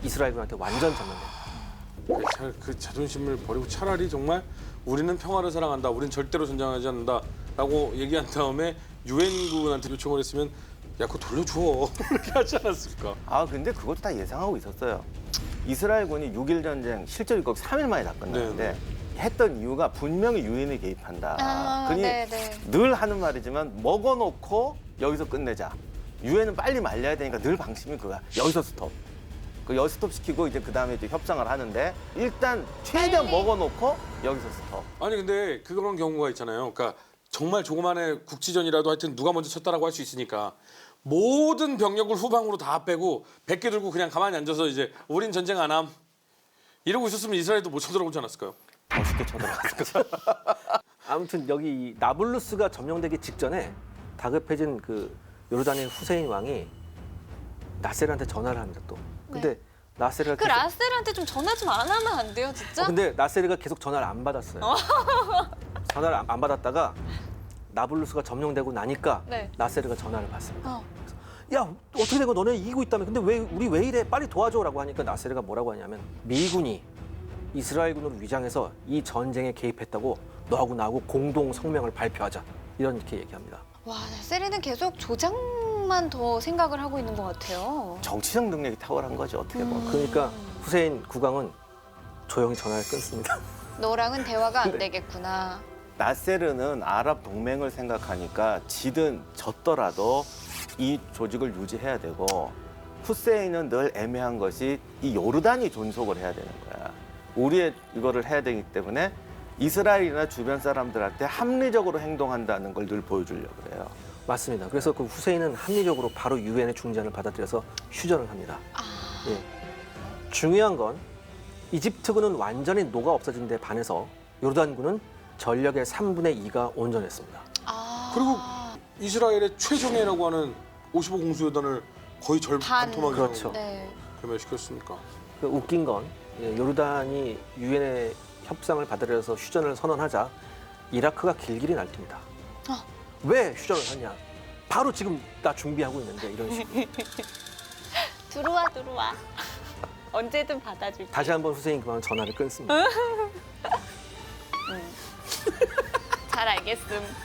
S2: 이스라엘군한테 완전 점령됩니다.
S3: 그 자존심을 버리고 차라리 정말 우리는 평화를 사랑한다. 우리는 절대로 전쟁하지 않는다라고 얘기한 다음에 유엔군한테 요청을 했으면 야 그거 돌려줘. 그렇게 하지 않았을까.
S5: 근데 그것도 다 예상하고 있었어요. 이스라엘군이 6.1 전쟁 실제로 거기 3일 만에 다 끝났는데 했던 이유가 분명히 유엔이 개입한다. 그니
S4: 네네.
S5: 늘 하는 말이지만 먹어놓고 여기서 끝내자. 유엔은 빨리 말려야 되니까 늘 방침이 그거야. 여기서 스톱. 여기서 스톱 시키고 이제 그 다음에 이제 협상을 하는데 일단 최대한 먹어놓고 여기서 스톱.
S3: 아니 근데 그런 경우가 있잖아요. 그러니까 정말 조그만의 국지전이라도 하여튼 누가 먼저 쳤다라고 할 수 있으니까 모든 병력을 후방으로 다 빼고 100개 들고 그냥 가만히 앉아서 이제 우린 전쟁 안 함. 이러고 있었으면 이스라엘도 못 쳐들어오지 않았을까요?
S5: 멋있게 쳐들어갔을 거죠.
S2: 아무튼 여기 이 나블루스가 점령되기 직전에 다급해진 그 요르단의 후세인 왕이 나세르한테 전화를 합니다 또. 근데 나세르가
S4: 그 라셀한테 좀 전화 좀 안 하면 안 돼요, 진짜?
S2: 근데 나세르가 계속 전화를 안 받았어요. 전화를 안 받았다가 나블루스가 점령되고 나니까
S4: 네.
S2: 나세르가 전화를 받습니다.
S4: 어.
S2: 야 어떻게 된 거 너네 이기고 있다며 근데 왜 우리 왜 이래 빨리 도와줘라고 하니까 나세르가 뭐라고 하냐면 미군이 이스라엘군으로 위장해서 이 전쟁에 개입했다고 너하고 나하고 공동 성명을 발표하자 이렇게 얘기합니다.
S4: 와, 라셀은 계속 조장만 더 생각을 하고 있는 것 같아요.
S5: 정치적 능력이 탁월한 거죠, 어떻게 보면.
S2: 그러니까 후세인 국왕은 조용히 전화를 끊습니다.
S4: 너랑은 대화가 안 되겠구나.
S5: 나세르는 아랍 동맹을 생각하니까 지든 졌더라도 이 조직을 유지해야 되고 후세인은 늘 애매한 것이 이 요르단이 존속을 해야 되는 거야. 우리의 이거를 해야 되기 때문에 이스라엘이나 주변 사람들한테 합리적으로 행동한다는 걸 늘 보여주려고 그래요.
S2: 맞습니다. 그래서 그 후세인은 합리적으로 바로 유엔의 중재안을 받아들여서 휴전을 합니다. 예. 중요한 건 이집트군은 완전히 녹아 없어진 데 반해서 요르단군은 전력의 3분의 2가 온전했습니다.
S4: 아.
S3: 그리고 이스라엘의 최정예라고 하는 55공수여단을 거의 반토막 이상
S2: 그렇죠.
S4: 네.
S3: 괴멸시켰으니까.
S2: 그 웃긴 건 요르단이 유엔의 협상을 받아들여서 휴전을 선언하자 이라크가 길길이 날립니다. 왜 휴전을 하냐? 바로 지금 나 준비하고 있는데 이런 식으로.
S4: 들어와. 언제든 받아줄게.
S2: 다시 한번 후세인 국왕은 전화를 끊습니다.
S4: 잘 알겠음.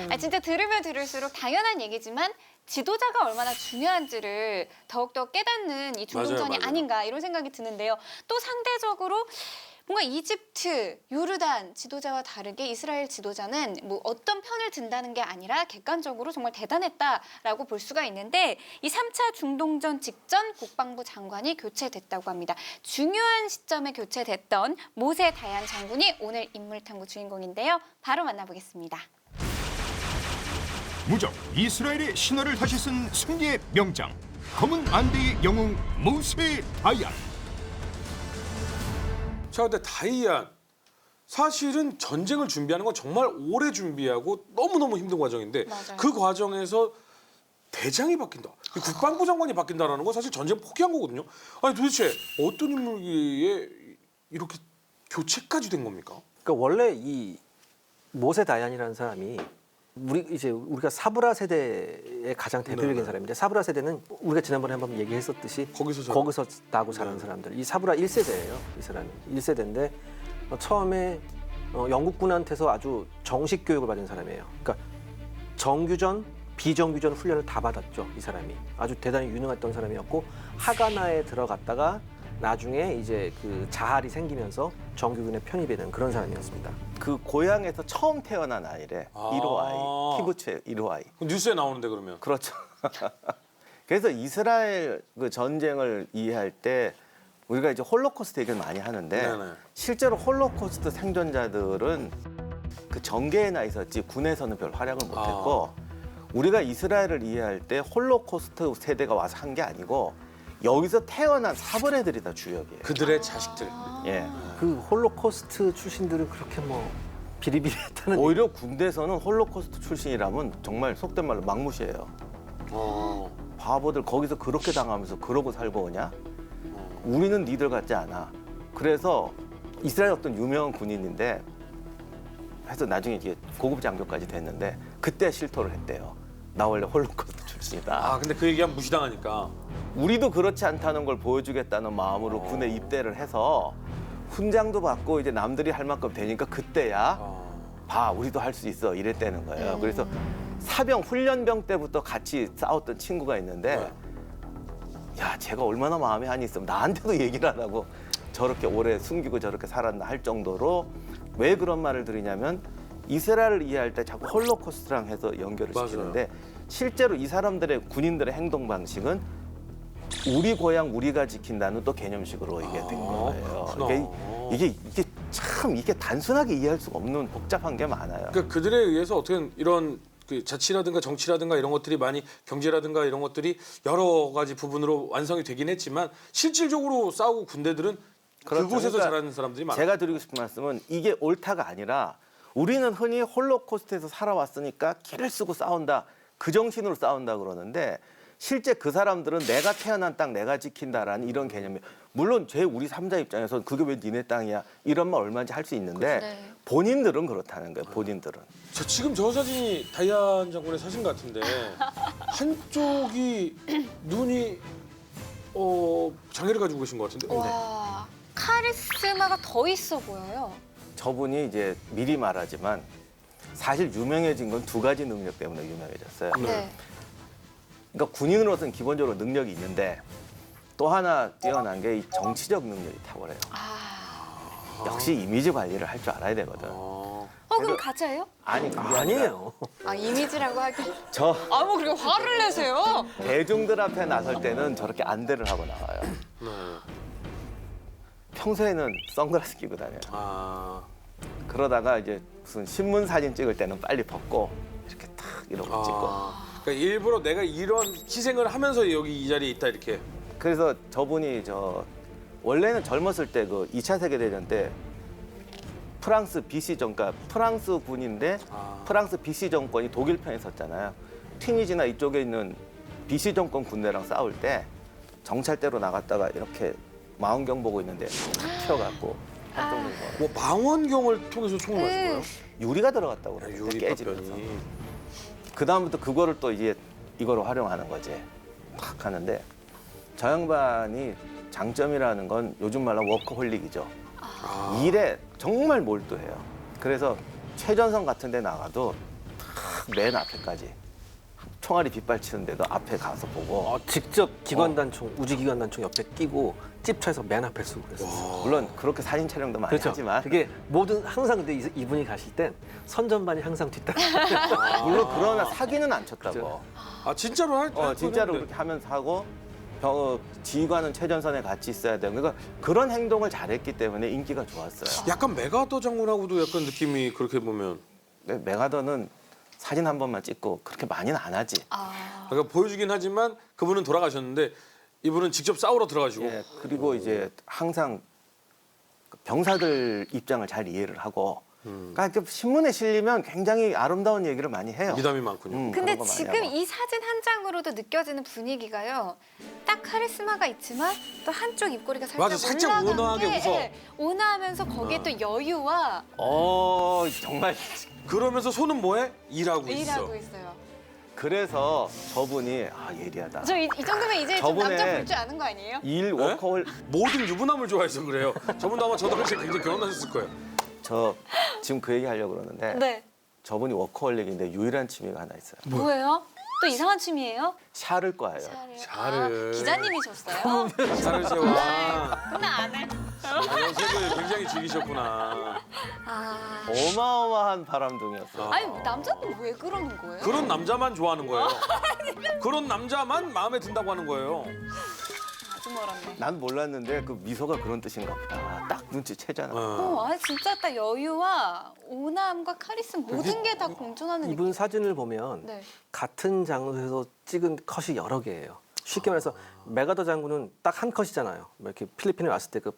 S4: 아, 진짜 들으면 들을수록 당연한 얘기지만 지도자가 얼마나 중요한지를 더욱더 깨닫는 이 중동전이
S3: 맞아요.
S4: 아닌가 이런 생각이 드는데요. 또 상대적으로 뭔가 이집트, 요르단 지도자와 다르게 이스라엘 지도자는 뭐 어떤 편을 든다는 게 아니라 객관적으로 정말 대단했다라고 볼 수가 있는데 이 3차 중동전 직전 국방부 장관이 교체됐다고 합니다. 중요한 시점에 교체됐던 모세 다얀 장군이 오늘 인물탐구 주인공인데요. 바로 만나보겠습니다.
S1: 무적 이스라엘의 신화를 다시 쓴 승리의 명장 검은 안대의 영웅 모세 다얀.
S3: 자, 근데 다이안 사실은 전쟁을 준비하는 건 정말 오래 준비하고 너무너무 힘든 과정인데
S4: 맞아요.
S3: 그 과정에서 대장이 바뀐다. 국방부 장관이 바뀐다라는 건 사실 전쟁 포기한 거거든요. 아니 도대체 어떤 인물기에 이렇게 교체까지 된 겁니까?
S2: 그러니까 원래 이 모세 다얀이라는 사람이 우리가 사브라 세대의 가장 대표적인
S3: 네.
S2: 사람인데 사브라 세대는 우리가 지난번에 한번 얘기했었듯이
S3: 거기서
S2: 나고 자란 사람들. 이 사브라 1세대예요. 이 사람이 1세대인데 처음에 영국군한테서 아주 정식 교육을 받은 사람이에요. 그러니까 정규전, 비정규전 훈련을 다 받았죠. 이 사람이 아주 대단히 유능했던 사람이었고 하가나에 들어갔다가 나중에 이제 그 자할이 생기면서 정규군에 편입이 된 그런 사람이었습니다.
S5: 그 고향에서 처음 태어난 아이래.
S3: 아.
S5: 1호 아이, 키부츠 1호 아이.
S3: 뉴스에 나오는데 그러면.
S5: 그렇죠. 그래서 이스라엘 그 전쟁을 이해할 때 우리가 이제 홀로코스트 얘기를 많이 하는데
S3: 네네.
S5: 실제로 홀로코스트 생존자들은 그 전계에 나 있었지 군에서는 별 활약을 못했고 우리가 이스라엘을 이해할 때 홀로코스트 세대가 와서 한 게 아니고 여기서 태어난 사벌애들이 다 주역이에요.
S3: 그들의 자식들.
S5: 예.
S2: 그 홀로코스트 출신들은 그렇게 뭐 비리비리했다는
S5: 오히려 군대에서는 홀로코스트 출신이라면 정말 속된 말로 막무시해요. 바보들 거기서 그렇게 당하면서 그러고 살고 오냐? 우리는 니들 같지 않아. 그래서 이스라엘 어떤 유명한 군인인데 해서 나중에 이게 고급 장교까지 됐는데 그때 실토를 했대요. 나 원래 홀로코스트 출신이다.
S3: 아 근데 그 얘기하면 무시당하니까.
S5: 우리도 그렇지 않다는 걸 보여주겠다는 마음으로 군에 입대를 해서 훈장도 받고 이제 남들이 할 만큼 되니까 그때야 봐 우리도 할 수 있어 이랬다는 거예요. 그래서 사병 훈련병 때부터 같이 싸웠던 친구가 있는데 야 제가 얼마나 마음에 한이 있으면 나한테도 얘기를 안 하고 저렇게 오래 숨기고 저렇게 살았나 할 정도로 왜 그런 말을 드리냐면 이스라엘을 이해할 때 자꾸 홀로코스트랑 해서 연결을
S3: 맞아요.
S5: 시키는데 실제로 이 사람들의 군인들의 행동 방식은 우리 고향 우리가 지킨다는 또 개념식으로 이게 된 거예요.
S3: 그렇구나.
S5: 이게 참 이게 단순하게 이해할 수가 없는 복잡한 게 많아요.
S3: 그러니까 그들에 의해서 어떻게 이런 그 자치라든가 정치라든가 이런 것들이 많이 경제라든가 이런 것들이 여러 가지 부분으로 완성이 되긴 했지만 실질적으로 싸우고 군대들은
S5: 그렇죠.
S3: 그곳에서
S5: 그러니까
S3: 자라는 사람들이 많아요.
S5: 제가 드리고 싶은 말씀은 이게 옳다가 아니라 우리는 흔히 홀로코스트에서 살아왔으니까 길을 쓰고 싸운다. 그 정신으로 싸운다 그러는데 실제 그 사람들은 내가 태어난 땅 내가 지킨다라는 이런 개념이 물론 우리 삼자 입장에서는 그게 왜 니네 땅이야 이런 말 얼마인지 할 수 있는데
S4: 네.
S5: 본인들은 그렇다는 거예요. 본인들은.
S3: 지금 저 사진이 다이안 장군의 사진 같은데 한쪽이 눈이 장애를 가지고 계신 것 같은데.
S4: 와, 카리스마가 더 있어 보여요.
S5: 저분이 이제 미리 말하지만 사실 유명해진 건 두 가지 능력 때문에 유명해졌어요.
S4: 네.
S5: 그러니까 군인으로서는 기본적으로 능력이 있는데 또 하나 뛰어난 게 이 정치적 능력이 탁월해요. 역시 이미지 관리를 할 줄 알아야 되거든.
S4: 그럼 가짜예요?
S5: 아니 그게 아니라
S2: 아니에요.
S4: 아, 이미지라고 하긴.
S5: 저
S4: 아, 뭐 그렇게 화를 내세요?
S5: 대중들 앞에 나설 때는 저렇게 안대를 하고 나와요.
S3: 네.
S5: 평소에는 선글라스 끼고 다녀요.
S3: 아.
S5: 그러다가 이제 무슨 신문 사진 찍을 때는 빨리 벗고 이렇게 탁 이러고 찍고.
S3: 그러니까 일부러 내가 이런 희생을 하면서 여기 이 자리에 있다 이렇게.
S5: 그래서 저분이 원래는 젊었을 때 그 2차 세계대전 때 프랑스 BC 정가 프랑스 군인데 프랑스 BC 정권이 독일 편에 섰잖아요. 튀니지나 이쪽에 있는 BC 정권 군대랑 싸울 때 정찰대로 나갔다가 이렇게 망원경 보고 있는데 탁 튀어갖고 활동 거.
S3: 뭐 망원경을 통해서 총을 맞은 거예요?
S5: 유리가 들어갔다고 그래요.
S3: 유리
S5: 깨지면서.
S3: 파편이.
S5: 그 다음부터 그거를 또 이제 이거로 활용하는 거지. 탁 하는데 저 양반이 장점이라는 건 요즘 말로 워커홀릭이죠. 일에 정말 몰두해요. 그래서 최전선 같은 데 나가도 탁 맨 앞에까지 총알이 빗발치는데도 앞에 가서 보고
S2: 직접 기관단총, 우주기관단총 옆에 끼고 찝차에서 맨 앞에 쓰고 그랬어요.
S5: 물론 그렇게 사진 촬영도 많이
S2: 그렇죠.
S5: 하지만
S2: 그게 모든 항상 근데 이분이 가실 땐 선전반이 항상 뒷땅.
S5: 물론 그러나 사기는 안 쳤다고.
S3: 아 진짜로 할
S5: 진짜로
S3: 거는데.
S5: 그렇게 하면서 하고 지휘관은 최전선에 같이 있어야 되고 그러니까 그런 행동을 잘했기 때문에 인기가 좋았어요.
S3: 약간 메가더 장군하고도 약간 느낌이 그렇게 보면.
S5: 근데 메가더는 사진 한 번만 찍고 그렇게 많이는 안 하지.
S3: 그러니까 보여주긴 하지만 그분은 돌아가셨는데 이분은 직접 싸우러 들어가시고.
S5: 예, 그리고 이제 항상 병사들 입장을 잘 이해를 하고 그러니까 이렇게 신문에 실리면 굉장히 아름다운 얘기를 많이 해요.
S3: 미담이 많군요.
S4: 근데
S5: 그런 거 많이
S4: 지금
S5: 하고.
S4: 이 사진 한 장으로도 느껴지는 분위기가요. 딱 카리스마가 있지만 또 한쪽 입꼬리가 살짝
S3: 맞아, 살짝
S4: 올라간
S3: 온화하게
S4: 게,
S3: 웃어.
S4: 예, 온화하면서 거기에 또 여유와
S5: 정말
S3: 그러면서 손은 뭐해? 일하고 있어.
S4: 일하고 있어요.
S5: 그래서 저분이 예리하다.
S4: 저 이 정도면 이제 좀
S5: 저번에
S4: 남자 볼 줄 아는 거 아니에요?
S5: 일 워커홀
S3: 모든 유부남을 좋아해서 그래요. 저분도 아마 저 당시에 굉장히 결혼하셨을 거예요.
S5: 저 지금 그 얘기 하려고 그러는데
S4: 네.
S5: 저분이 워커홀릭인데 유일한 취미가 하나 있어요.
S4: 뭐예요? 또 이상한 취미예요?
S5: 샤를 거예요.
S3: 샤를.
S4: 기자님이셨어요?
S3: 차를 세워.
S4: 나 안 해.
S3: 연색을 굉장히 즐기셨구나.
S4: 아.
S5: 어마어마한 바람둥이였어.
S4: 아니 남자는 왜 그러는 거예요?
S3: 그런 남자만 좋아하는 거예요. 그런 남자만 마음에 든다고 하는 거예요.
S4: 아주 멀었네.
S5: 난 몰랐는데 그 미소가 그런 뜻인가 보다. 딱 눈치채잖아.
S4: 아니 진짜 딱 여유와 온화함과 카리스마 모든 게 다 공존하는 느낌.
S2: 이분 사진을 보면
S4: 네.
S2: 같은 장소에서 찍은 컷이 여러 개예요. 쉽게 말해서 메가더 장군은 딱 한 컷이잖아요. 뭐 이렇게 필리핀에 왔을 때 그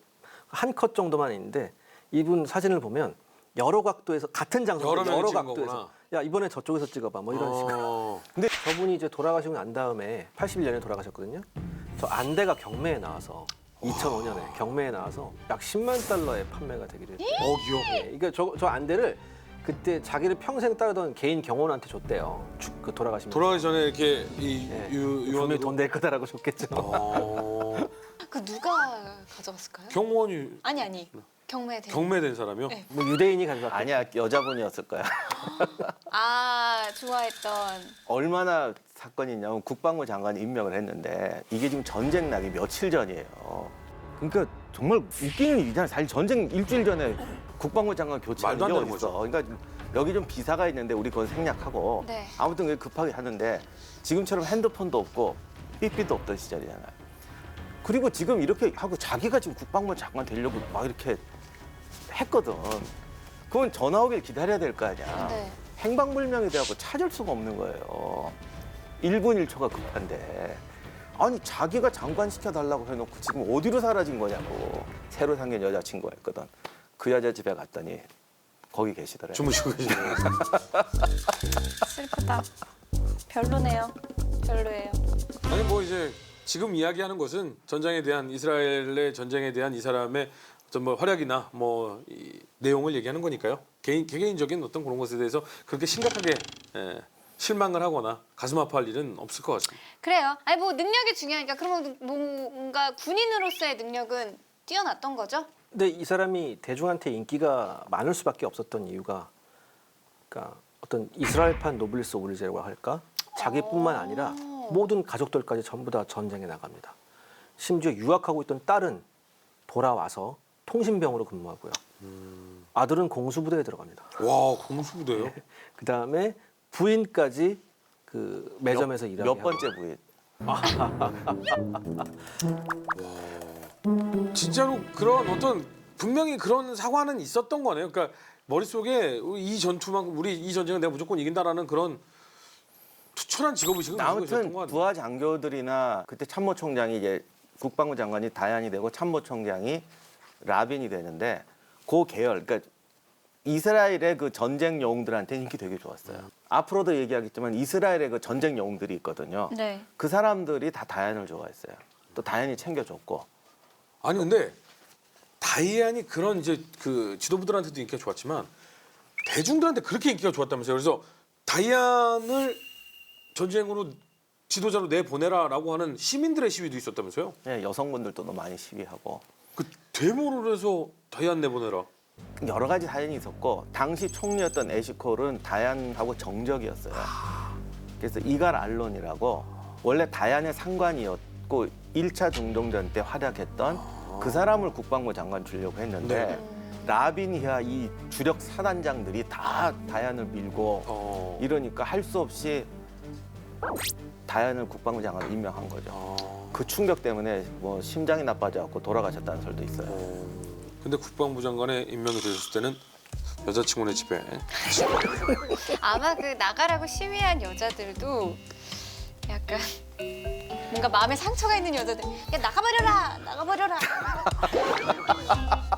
S2: 한 컷 정도만 있는데 이분 사진을 보면 여러 각도에서 같은 장소
S3: 여러 명이
S2: 여러
S3: 찍은
S2: 각도에서
S3: 거구나.
S2: 야 이번에 저쪽에서 찍어봐 뭐 이런 식으로. 근데 저분이 이제 돌아가시고 난 다음에 81년에 돌아가셨거든요. 저 안대가 경매에 나와서 2005년에 경매에 나와서 약 10만 달러에 판매가 되기로 했대요.
S3: 어기요.
S2: 그러니까 저 안대를 그때 자기를 평생 따르던 개인 경호원한테 줬대요. 그 돌아가시면.
S3: 돌아가기 전에 이렇게 이
S2: 예.
S3: 유언으로.
S2: 분명히 돈 낼 거다라고 줬겠죠.
S4: 그 누가 가져갔을까요?
S3: 경호원이
S4: 아니 경매대.
S3: 경매된 사람이요?
S4: 네.
S2: 뭐 유대인이 가져갔.
S5: 아니야 여자분이었을 거야.
S4: 아 좋아했던.
S5: 얼마나 사건이 있냐면 국방부 장관이 임명을 했는데 이게 지금 전쟁 나기 며칠 전이에요. 그러니까 정말 웃기는 일이잖아요. 사실 전쟁 일주일 전에 국방부 장관 교체하는
S3: 말도 안
S5: 게
S3: 되는
S5: 어딨어.
S3: 거죠.
S5: 그러니까 여기 좀 비사가 있는데 우리 그건 생략하고
S4: 네.
S5: 아무튼 그게 급하게 하는데 지금처럼 핸드폰도 없고 삐삐도 없던 시절이잖아요. 그리고 지금 이렇게 하고 자기가 지금 국방부 장관 되려고 막 이렇게 했거든. 그건 전화 오길 기다려야 될 거 아니야.
S4: 네.
S5: 행방불명이 돼갖고 찾을 수가 없는 거예요. 1분 1초가 급한데. 아니 자기가 장관 시켜달라고 해놓고 지금 어디로 사라진 거냐고. 새로 생긴 여자친구가 있거든. 그 여자 집에 갔더니 거기 계시더래요.
S3: 주무시고 계시네요.
S4: 슬프다. 별로네요. 별로예요.
S3: 아니 뭐 이제 지금 이야기하는 것은 전쟁에 대한 이스라엘의 전쟁에 대한 이 사람의 어떤 뭐 활약이나 뭐 이 내용을 얘기하는 거니까요. 개개인적인 어떤 그런 것에 대해서 그렇게 심각하게 실망을 하거나 가슴 아파할 일은 없을 것 같습니다.
S4: 그래요. 아니 뭐 능력이 중요하니까 그러면 뭔가 군인으로서의 능력은 뛰어났던 거죠?
S2: 근데 이 사람이 대중한테 인기가 많을 수밖에 없었던 이유가 그러니까 어떤 이스라엘판 노블리스 오리제라고 할까? 자기뿐만 아니라 모든 가족들까지 전부 다 전쟁에 나갑니다. 심지어 유학하고 있던 딸은 돌아와서 통신병으로 근무하고요. 아들은 공수부대에 들어갑니다.
S3: 와 공수부대요?
S2: 그 다음에 부인까지 그 매점에서 일하게
S5: 몇
S2: 하고.
S5: 번째 부인.
S3: 진짜로 그런 어떤 분명히 그런 사과는 있었던 거네요. 그러니까 머릿속에 이 전투만큼 우리 이 전쟁은 내가 무조건 이긴다라는 그런 투철한 직업의식은 가지고 있었던
S5: 아무튼
S3: 것 같아요.
S5: 부하 장교들이나 그때 참모총장이 이제 국방부 장관이 다얀이 되고 참모총장이 라빈이 되는데 그 계열, 그러니까 이스라엘의 그 전쟁 영웅들한테 인기 되게 좋았어요. 앞으로도 얘기하겠지만 이스라엘의 그 전쟁 영웅들이 있거든요.
S4: 네.
S5: 그 사람들이 다 다얀을 좋아했어요. 또 다얀이 챙겨줬고.
S3: 아니 근데 다이안이 그런 이제 그 지도부들한테도 인기가 좋았지만 대중들한테 그렇게 인기가 좋았다면서요. 그래서 다이안을 전쟁으로 지도자로 내보내라라고 하는 시민들의 시위도 있었다면서요.
S5: 예, 여성분들도 너무 많이 시위하고.
S3: 그 데모를 해서 다이안 내보내라.
S5: 여러 가지 사연이 있었고 당시 총리였던 에시콜은 다얀하고 정적이었어요. 그래서 이갈 알론이라고 원래 다얀의 상관이었고 1차 중동전 때 활약했던 그 사람을 국방부 장관 주려고 했는데
S3: 네.
S5: 라빈 이하 이 주력 사단장들이 다 다얀을 밀고 이러니까 할 수 없이 다얀을 국방부 장관으로 임명한 거죠. 그 충격 때문에 뭐 심장이 나빠져갖고 돌아가셨다는 설도 있어요.
S3: 근데 국방부 장관에 임명이 되셨을 때는 여자친구네 집에
S4: 아마 그 나가라고 시위한 여자들도 약간 뭔가 마음에 상처가 있는 여자들 야 나가버려라 나가버려라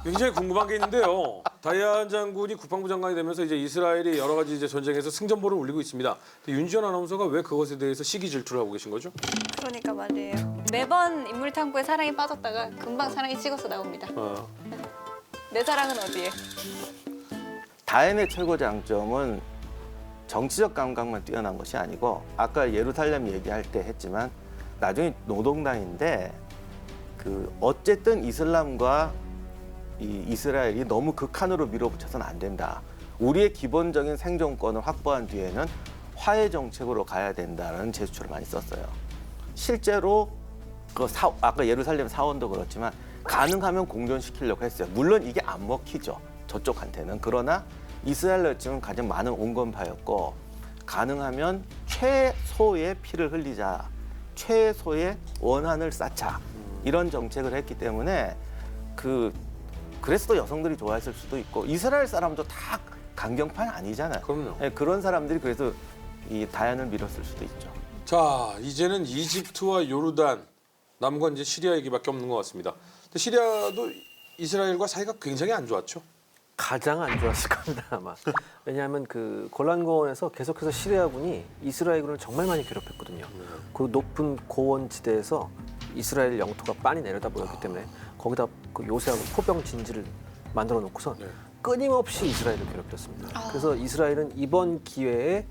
S3: 굉장히 궁금한 게 있는데요. 다이안 장군이 국방부 장관이 되면서 이제 이스라엘이 여러 가지 이제 전쟁에서 승전보를 울리고 있습니다. 근데 윤지연 아나운서가 왜 그것에 대해서 시기 질투를 하고 계신 거죠?
S4: 그러니까 말이에요. 매번 인물 탐구에 사랑에 빠졌다가 금방 사랑이 식어서 나옵니다. 내 사랑은 어디에?
S5: 다얀의 최고 장점은 정치적 감각만 뛰어난 것이 아니고 아까 예루살렘 얘기할 때 했지만 나중에 노동당인데 그 어쨌든 이슬람과 이 이스라엘이 너무 극한으로 밀어붙여서는 안 된다. 우리의 기본적인 생존권을 확보한 뒤에는 화해 정책으로 가야 된다는 제스처를 많이 썼어요. 실제로 아까 예루살렘 사원도 그렇지만 가능하면 공존시키려고 했어요. 물론 이게 안 먹히죠. 저쪽한테는. 그러나 이스라엘은 가장 많은 온건파였고 가능하면 최소의 피를 흘리자. 최소의 원한을 쌓자. 이런 정책을 했기 때문에 그래서 또 여성들이 좋아했을 수도 있고 이스라엘 사람도 다 강경파는 아니잖아요.
S3: 그럼요.
S5: 네, 그런 사람들이 그래서 이 다얀을 밀었을 수도 있죠.
S3: 자, 이제는 이집트와 요르단, 남과 이제 시리아 얘기밖에 없는 것 같습니다. 근데 시리아도 이스라엘과 사이가 굉장히 안 좋았죠.
S2: 가장 안 좋았을 겁니다 아마. 왜냐하면 그 골란고원에서 계속해서 시리아군이 이스라엘군을 정말 많이 괴롭혔거든요. 그 높은 고원 지대에서 이스라엘 영토가 빤히 내려다 보였기 때문에 거기다 그 요새하고 포병 진지를 만들어 놓고서
S3: 네.
S2: 끊임없이 이스라엘을 괴롭혔습니다. 그래서 이스라엘은 이번 기회에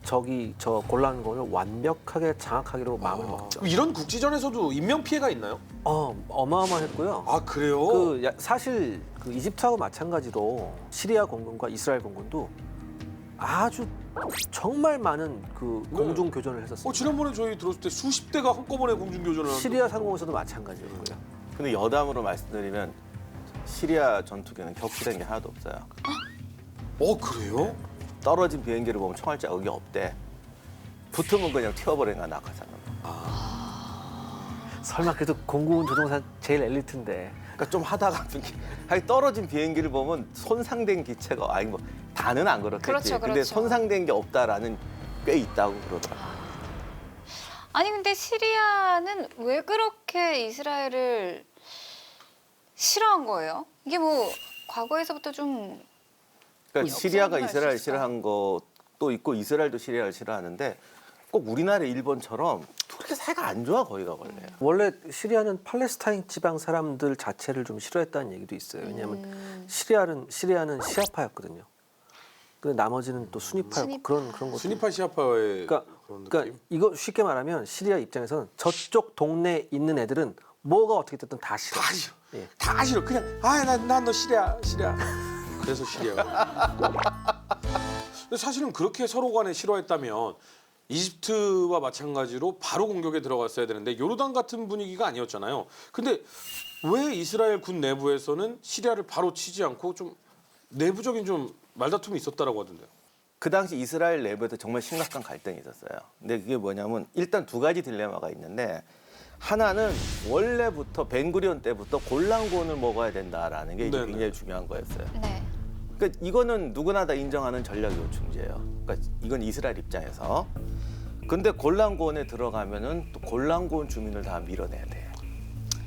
S2: 저 골란고원을 완벽하게 장악하기로 마음을 먹죠.
S3: 이런 국지전에서도 인명 피해가 있나요?
S2: 어마어마했고요.
S3: 아 그래요?
S2: 사실 그 이집트하고 마찬가지로 시리아 공군과 이스라엘 공군도 아주 정말 많은 그 공중 교전을 했었습니다.
S3: 지난번에 저희 들었을 때 수십 대가 한꺼번에 공중교전을 하는데
S2: 시리아 상공에서도 마찬가지였고요.
S5: 근데 여담으로 말씀드리면 시리아 전투기는 격추된 게 하나도 없어요.
S3: 그래요?
S5: 떨어진 비행기를 보면 총알 자국이 없대. 붙으면 그냥 튀어버린 거야 낙하산은.
S2: 설마 그래도 공군 조종사 제일 엘리트인데.
S5: 그러니까 좀 하다가 떨어진 비행기를 보면 손상된 기체가 다 다는 안 그렇겠지.
S4: 그렇죠,
S5: 근데
S4: 그렇죠.
S5: 손상된 게 없다라는 꽤 있다고 그러더라고요.
S4: 아니 근데 시리아는 왜 그렇게 이스라엘을 싫어한 거예요? 이게 뭐 과거에서부터 좀
S5: 그러니까
S4: 역사를
S5: 시리아가
S4: 알수
S5: 이스라엘
S4: 있을까?
S5: 싫어한 것도 있고 이스라엘도 시리아를 싫어하는데 꼭 우리나라 일본처럼 그렇게 사이가 안 좋아 거기가 원래.
S2: 원래 시리아는 팔레스타인 지방 사람들 자체를 좀 싫어했다는 얘기도 있어요. 왜냐하면 시리아는 시아파였거든요. 근데 나머지는 또 수니파였고
S4: 수니파.
S2: 그런 것도.
S3: 순위파 시아파의 그런 느낌.
S2: 그러니까 이거 쉽게 말하면 시리아 입장에서는 저쪽 동네에 있는 애들은 뭐가 어떻게 됐든 다 싫어.
S3: 다 싫어.
S2: 예.
S3: 다 싫어. 그냥 난 너 시리아. 그래서 시리아. 근데 사실은 그렇게 서로 간에 싫어했다면 이집트와 마찬가지로 바로 공격에 들어갔어야 되는데 요르단 같은 분위기가 아니었잖아요. 근데 왜 이스라엘 군 내부에서는 시리아를 바로 치지 않고 좀 내부적인 좀 말다툼이 있었다라고 하던데요.
S5: 그 당시 이스라엘 내부에도 정말 심각한 갈등이 있었어요. 근데 그게 뭐냐면 일단 두 가지 딜레마가 있는데 하나는 원래부터 벤구리온 때부터 골란군을 먹어야 된다라는 게 이제
S3: 네네.
S5: 굉장히 중요한 거였어요.
S4: 네.
S5: 그러니까 이거는 누구나 다 인정하는 전략 요충지예요. 그러니까 이건 이스라엘 입장에서. 근데 골란군에 들어가면은 또 골란군 주민을 다 밀어내야 돼.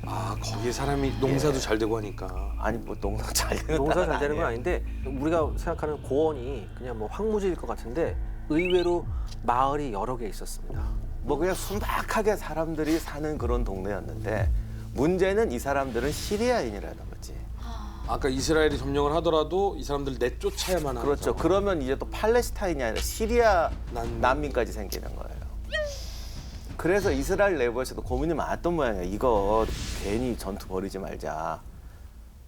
S3: 아 거기에 사람이 농사도 잘 되고 하니까.
S5: 아니 뭐 농사 잘 되는
S2: 농사 잘
S5: 나라는
S2: 되는 건
S5: 아니에요.
S2: 아닌데 우리가 생각하는 고원이 그냥 뭐 황무지일 것 같은데 의외로 마을이 여러 개 있었습니다.
S5: 뭐 그냥 순박하게 사람들이 사는 그런 동네였는데 문제는 이 사람들은 시리아인이라는 거지.
S3: 아까 이스라엘이 점령을 하더라도 이 사람들 내쫓아야만 하는.
S5: 그렇죠. 그러면 이제 또 팔레스타인이 아니라 시리아
S3: 난민.
S5: 난민까지 생기는 거예요. 그래서 이스라엘 내부에서도 고민이 많았던 모양이에요. 이거 괜히 전투 벌이지 말자.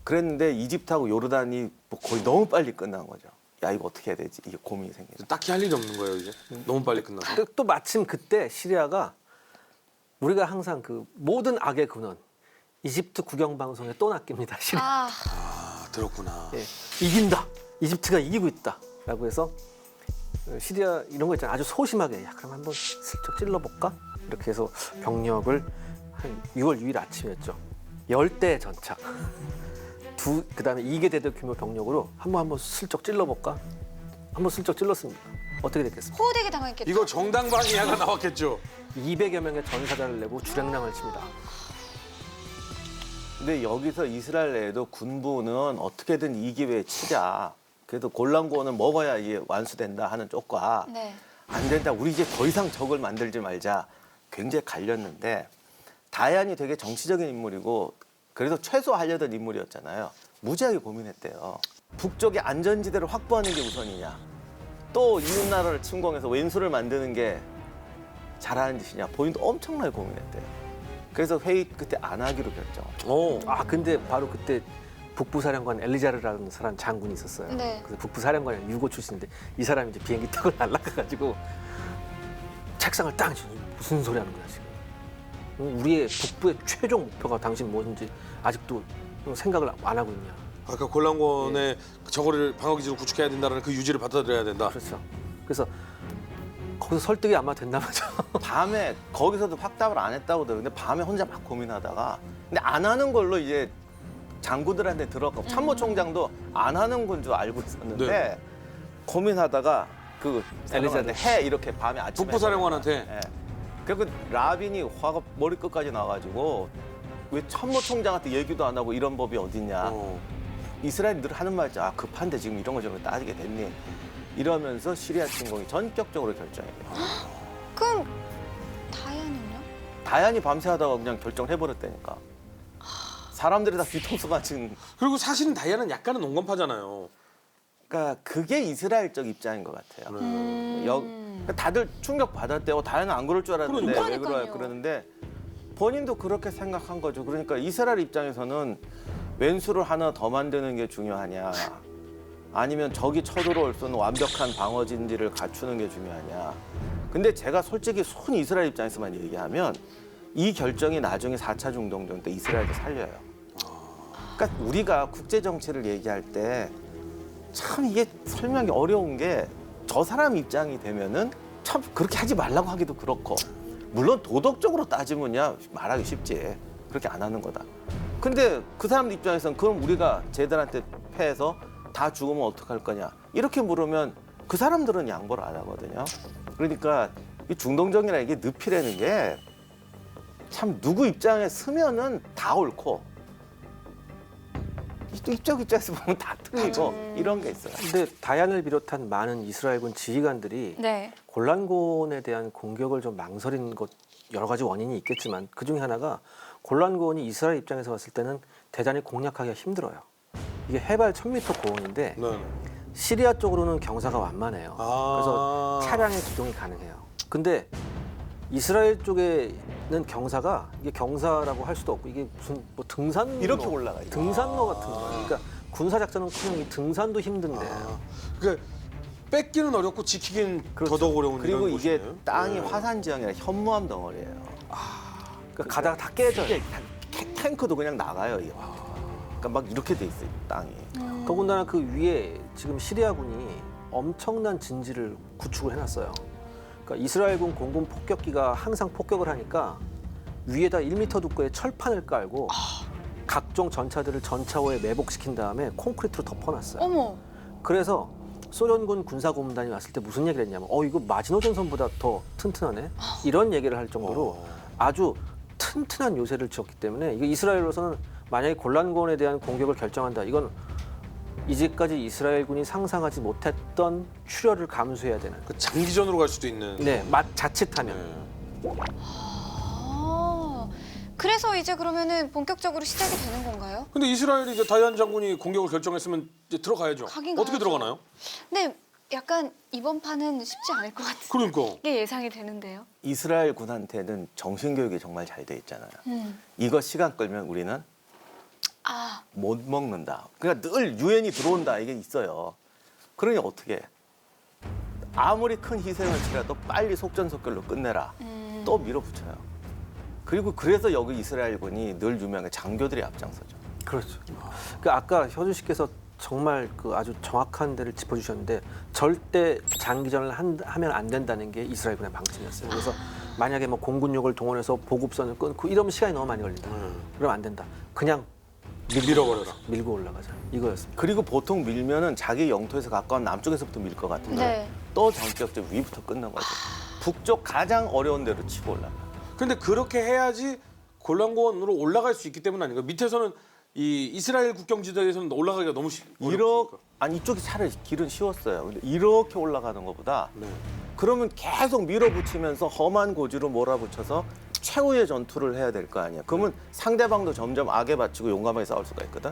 S5: 그랬는데 이집트하고 요르단이 뭐 거의 너무 빨리 끝난 거죠. 야 이거 어떻게 해야 되지? 이게 고민이 생기죠.
S3: 딱히 할 일이 없는 거예요 이제. 너무 빨리 끝나서.
S2: 또 마침 그때 시리아가 우리가 항상 그 모든 악의 근원 이집트 국영 방송에 또 낚입니다. 시리아.
S4: 아,
S3: 아 들었구나.
S2: 예, 이긴다. 이집트가 이기고 있다라고 해서 시리아 이런 거 있잖아요. 아주 소심하게 야 그럼 한번 슬쩍 찔러볼까? 이렇게 해서 병력을 한 6월 6일 아침이었죠. 10대 전차. 그다음에 2개 대대 규모 병력으로 한번 슬쩍 찔러볼까? 한번 슬쩍 찔렀습니다. 어떻게 됐겠습니까?
S4: 호되게 당했겠다.
S3: 이거 정당방위야가 나왔겠죠.
S2: 200여 명의 전사자를 내고 주랭랑을 칩니다.
S5: 근데 여기서 이스라엘 내에도 군부는 어떻게든 이 기회에 치자. 그래도 골란군은 먹어야 이게 완수된다 하는 쪽과
S4: 네.
S5: 안 된다. 우리 이제 더 이상 적을 만들지 말자. 굉장히 갈렸는데 다얀이 되게 정치적인 인물이고 그래도 최소하려던 인물이었잖아요. 무지하게 고민했대요. 북쪽의 안전지대를 확보하는 게 우선이냐. 또 이웃 나라를 침공해서 왼수를 만드는 게 잘하는 짓이냐. 본인도 엄청나게 고민했대요. 그래서 회의 끝에 안 하기로 결정.
S3: 오.
S2: 아 근데 바로 그때 북부사령관 엘리자르라는 사람 장군이 있었어요.
S4: 네.
S2: 그래서 북부사령관이 유고 출신인데 이 사람이 이제 비행기 타고 날아가가지고 책상을 딱 치고 무슨 소리 하는 거야 지금? 우리의 북부의 최종 목표가 당신 뭔지 아직도 생각을 안 하고 있냐?
S3: 아까 골란군의 저거를 방어기지로 구축해야 된다는 그 유지를 받아들여야 된다.
S2: 그렇죠. 그래서 거기서 설득이 아마 됐나 보죠.
S5: 밤에 거기서도 확답을 안 했다고 들었는데 밤에 혼자 막 고민하다가 근데 안 하는 걸로 이제 장군들한테 들어가고 참모총장도 안 하는 건 줄 알고 있었는데
S3: 네.
S5: 고민하다가 그
S2: 엘리자베스.
S5: 엘리자베스 해 이렇게 밤에 아침에
S3: 북부사령관한테.
S5: 예. 그리고 라빈이 화가 머리끝까지 나가지고 왜 참모총장한테 얘기도 안 하고 이런 법이 어딨냐.
S3: 어.
S5: 이스라엘 늘 하는 말이죠. 아 급한데 지금 이런 거 저런 거 따지게 됐니. 이러면서 시리아 침공이 전격적으로 결정이 돼요.
S4: 그럼 다이아는요?
S5: 다얀이 밤새 하다가 그냥 결정해버렸다니까. 사람들이 다 뒤통수 맞은.
S3: 그리고 사실은 다이아는 약간은 온건파잖아요.
S5: 그러니까 그게 이스라엘적 입장인 것 같아요.
S3: 음.
S5: 그러니까 다들 충격 받았대요. 다얀은 안 그럴 줄 알았는데 왜
S4: 그러니까요.
S5: 그래요? 그러는데 본인도 그렇게 생각한 거죠. 그러니까 이스라엘 입장에서는 왼수를 하나 더 만드는 게 중요하냐, 아니면 적이 쳐들어올 수 있는 완벽한 방어 진지를 갖추는 게 중요하냐. 근데 제가 솔직히 손 이스라엘 입장에서만 얘기하면 이 결정이 나중에 4차 중동전 때 이스라엘도 살려요. 그러니까 우리가 국제 정치를 얘기할 때 참 이게 설명이 어려운 게 저 사람 입장이 되면은 참 그렇게 하지 말라고 하기도 그렇고, 물론 도덕적으로 따지면야 말하기 쉽지. 그렇게 안 하는 거다. 근데 그 사람 입장에서는 그럼 우리가 쟤들한테 패해서 다 죽으면 어떡할 거냐. 이렇게 물으면 그 사람들은 양보를 안 하거든요. 그러니까 이 중동정이라는 게 늪이라는 게 참 누구 입장에 서면은 다 옳고 또 이쪽 입장에서 보면 다 틀리고 이런 게 있어요.
S2: 근데 다얀을 비롯한 많은 이스라엘군 지휘관들이
S4: 네.
S2: 골란고원에 대한 공격을 좀 망설인 것 여러 가지 원인이 있겠지만 그 중에 하나가 골란고원이 이스라엘 입장에서 봤을 때는 대단히 공략하기가 힘들어요. 이게 해발 1000m 고원인데
S3: 네.
S2: 시리아 쪽으로는 경사가 완만해요.
S3: 아.
S2: 그래서 차량의 기동이 가능해요. 근데 이스라엘 쪽에는 경사가 이게 경사라고 할 수도 없고 이게 무슨 뭐 등산로
S5: 이렇게 올라가요.
S2: 등산로 같은 거예요. 그러니까 군사 작전은커녕 이 등산도 힘든데
S3: 그러니까 뺏기는 어렵고 지키긴
S2: 그렇죠.
S3: 더더욱 어려운
S5: 그리고
S3: 이런
S5: 이게
S3: 곳이네요.
S5: 땅이
S3: 네.
S5: 화산 지형이라 현무암 덩어리예요.
S2: 그러니까 가다가 다 깨져요.
S5: 이게 탱크도 그냥 나가요. 이게. 그러니까 막 이렇게 돼 있어요. 땅이.
S2: 더군다나 그 위에 지금 시리아군이 엄청난 진지를 구축을 해놨어요. 그러니까 이스라엘군 공군 폭격기가 항상 폭격을 하니까 위에다 1m 두께의 철판을 깔고 각종 전차들을 전차호에 매복시킨 다음에 콘크리트로 덮어놨어요.
S4: 어머.
S2: 그래서 소련군 군사고문단이 왔을 때 무슨 얘기를 했냐면 이거 마지노 전선보다 더 튼튼하네? 이런 얘기를 할 정도로 아주 튼튼한 요새를 지었기 때문에 이거 이스라엘로서는 만약에 골란고원에 대한 공격을 결정한다. 이건 이제까지 이스라엘군이 상상하지 못했던 출혈을 감수해야 되는.
S3: 그 장기전으로 갈 수도 있는.
S2: 네, 자칫하면.
S3: 네.
S4: 아, 그래서 이제 그러면은 본격적으로 시작이 되는 건가요?
S3: 근데 이스라엘이 이제 다이안 장군이 공격을 결정했으면 이제 들어가야죠.
S4: 가긴
S3: 어떻게
S4: 가야죠.
S3: 들어가나요?
S4: 근데 약간 이번 판은 쉽지 않을 것 같은
S3: 그러니까.
S4: 게 예상이 되는데요.
S5: 이스라엘 군한테는 정신교육이 정말 잘 돼 있잖아요.
S4: 음.
S5: 이거 시간 끌면 우리는
S4: 아,
S5: 못 먹는다. 그러니까 늘 유엔이 들어온다 이게 있어요. 그러니 어떻게 해? 아무리 큰 희생을 치라도 빨리 속전속결로 끝내라. 또 밀어붙여요. 그리고 그래서 여기 이스라엘군이 늘 유명해 장교들이 앞장서죠.
S2: 그렇죠. 그 아까 효준 씨께서 정말 그 아주 정확한 데를 짚어주셨는데 절대 장기전을 하면 안 된다는 게 이스라엘군의 방침이었어요. 그래서 만약에 뭐 공군력을 동원해서 보급선을 끊고 이러면 시간이 너무 많이 걸린다. 그러면 안 된다. 그냥
S3: 밀어버려라.
S2: 밀고 올라가자. 이거였습니다.
S5: 그리고 보통 밀면은 자기 영토에서 가까운 남쪽에서부터 밀 것 같은데
S4: 네.
S5: 또 전격적 위부터 끊는 거죠. 북쪽 가장 어려운 데로 치고 올라가.
S3: 근데 그렇게 해야지 골란고원으로 올라갈 수 있기 때문 아닌가? 밑에서는 이 이스라엘 국경지대에서는 올라가기가 너무 어렵니까?
S5: 아니 이쪽이 차라리 길은 쉬웠어요. 근데 이렇게 올라가는 것보다
S3: 네.
S5: 그러면 계속 밀어붙이면서 험한 고지로 몰아붙여서 최후의 전투를 해야 될 거 아니야. 그러면 상대방도 점점 악에 바치고 용감하게 싸울 수가 있거든.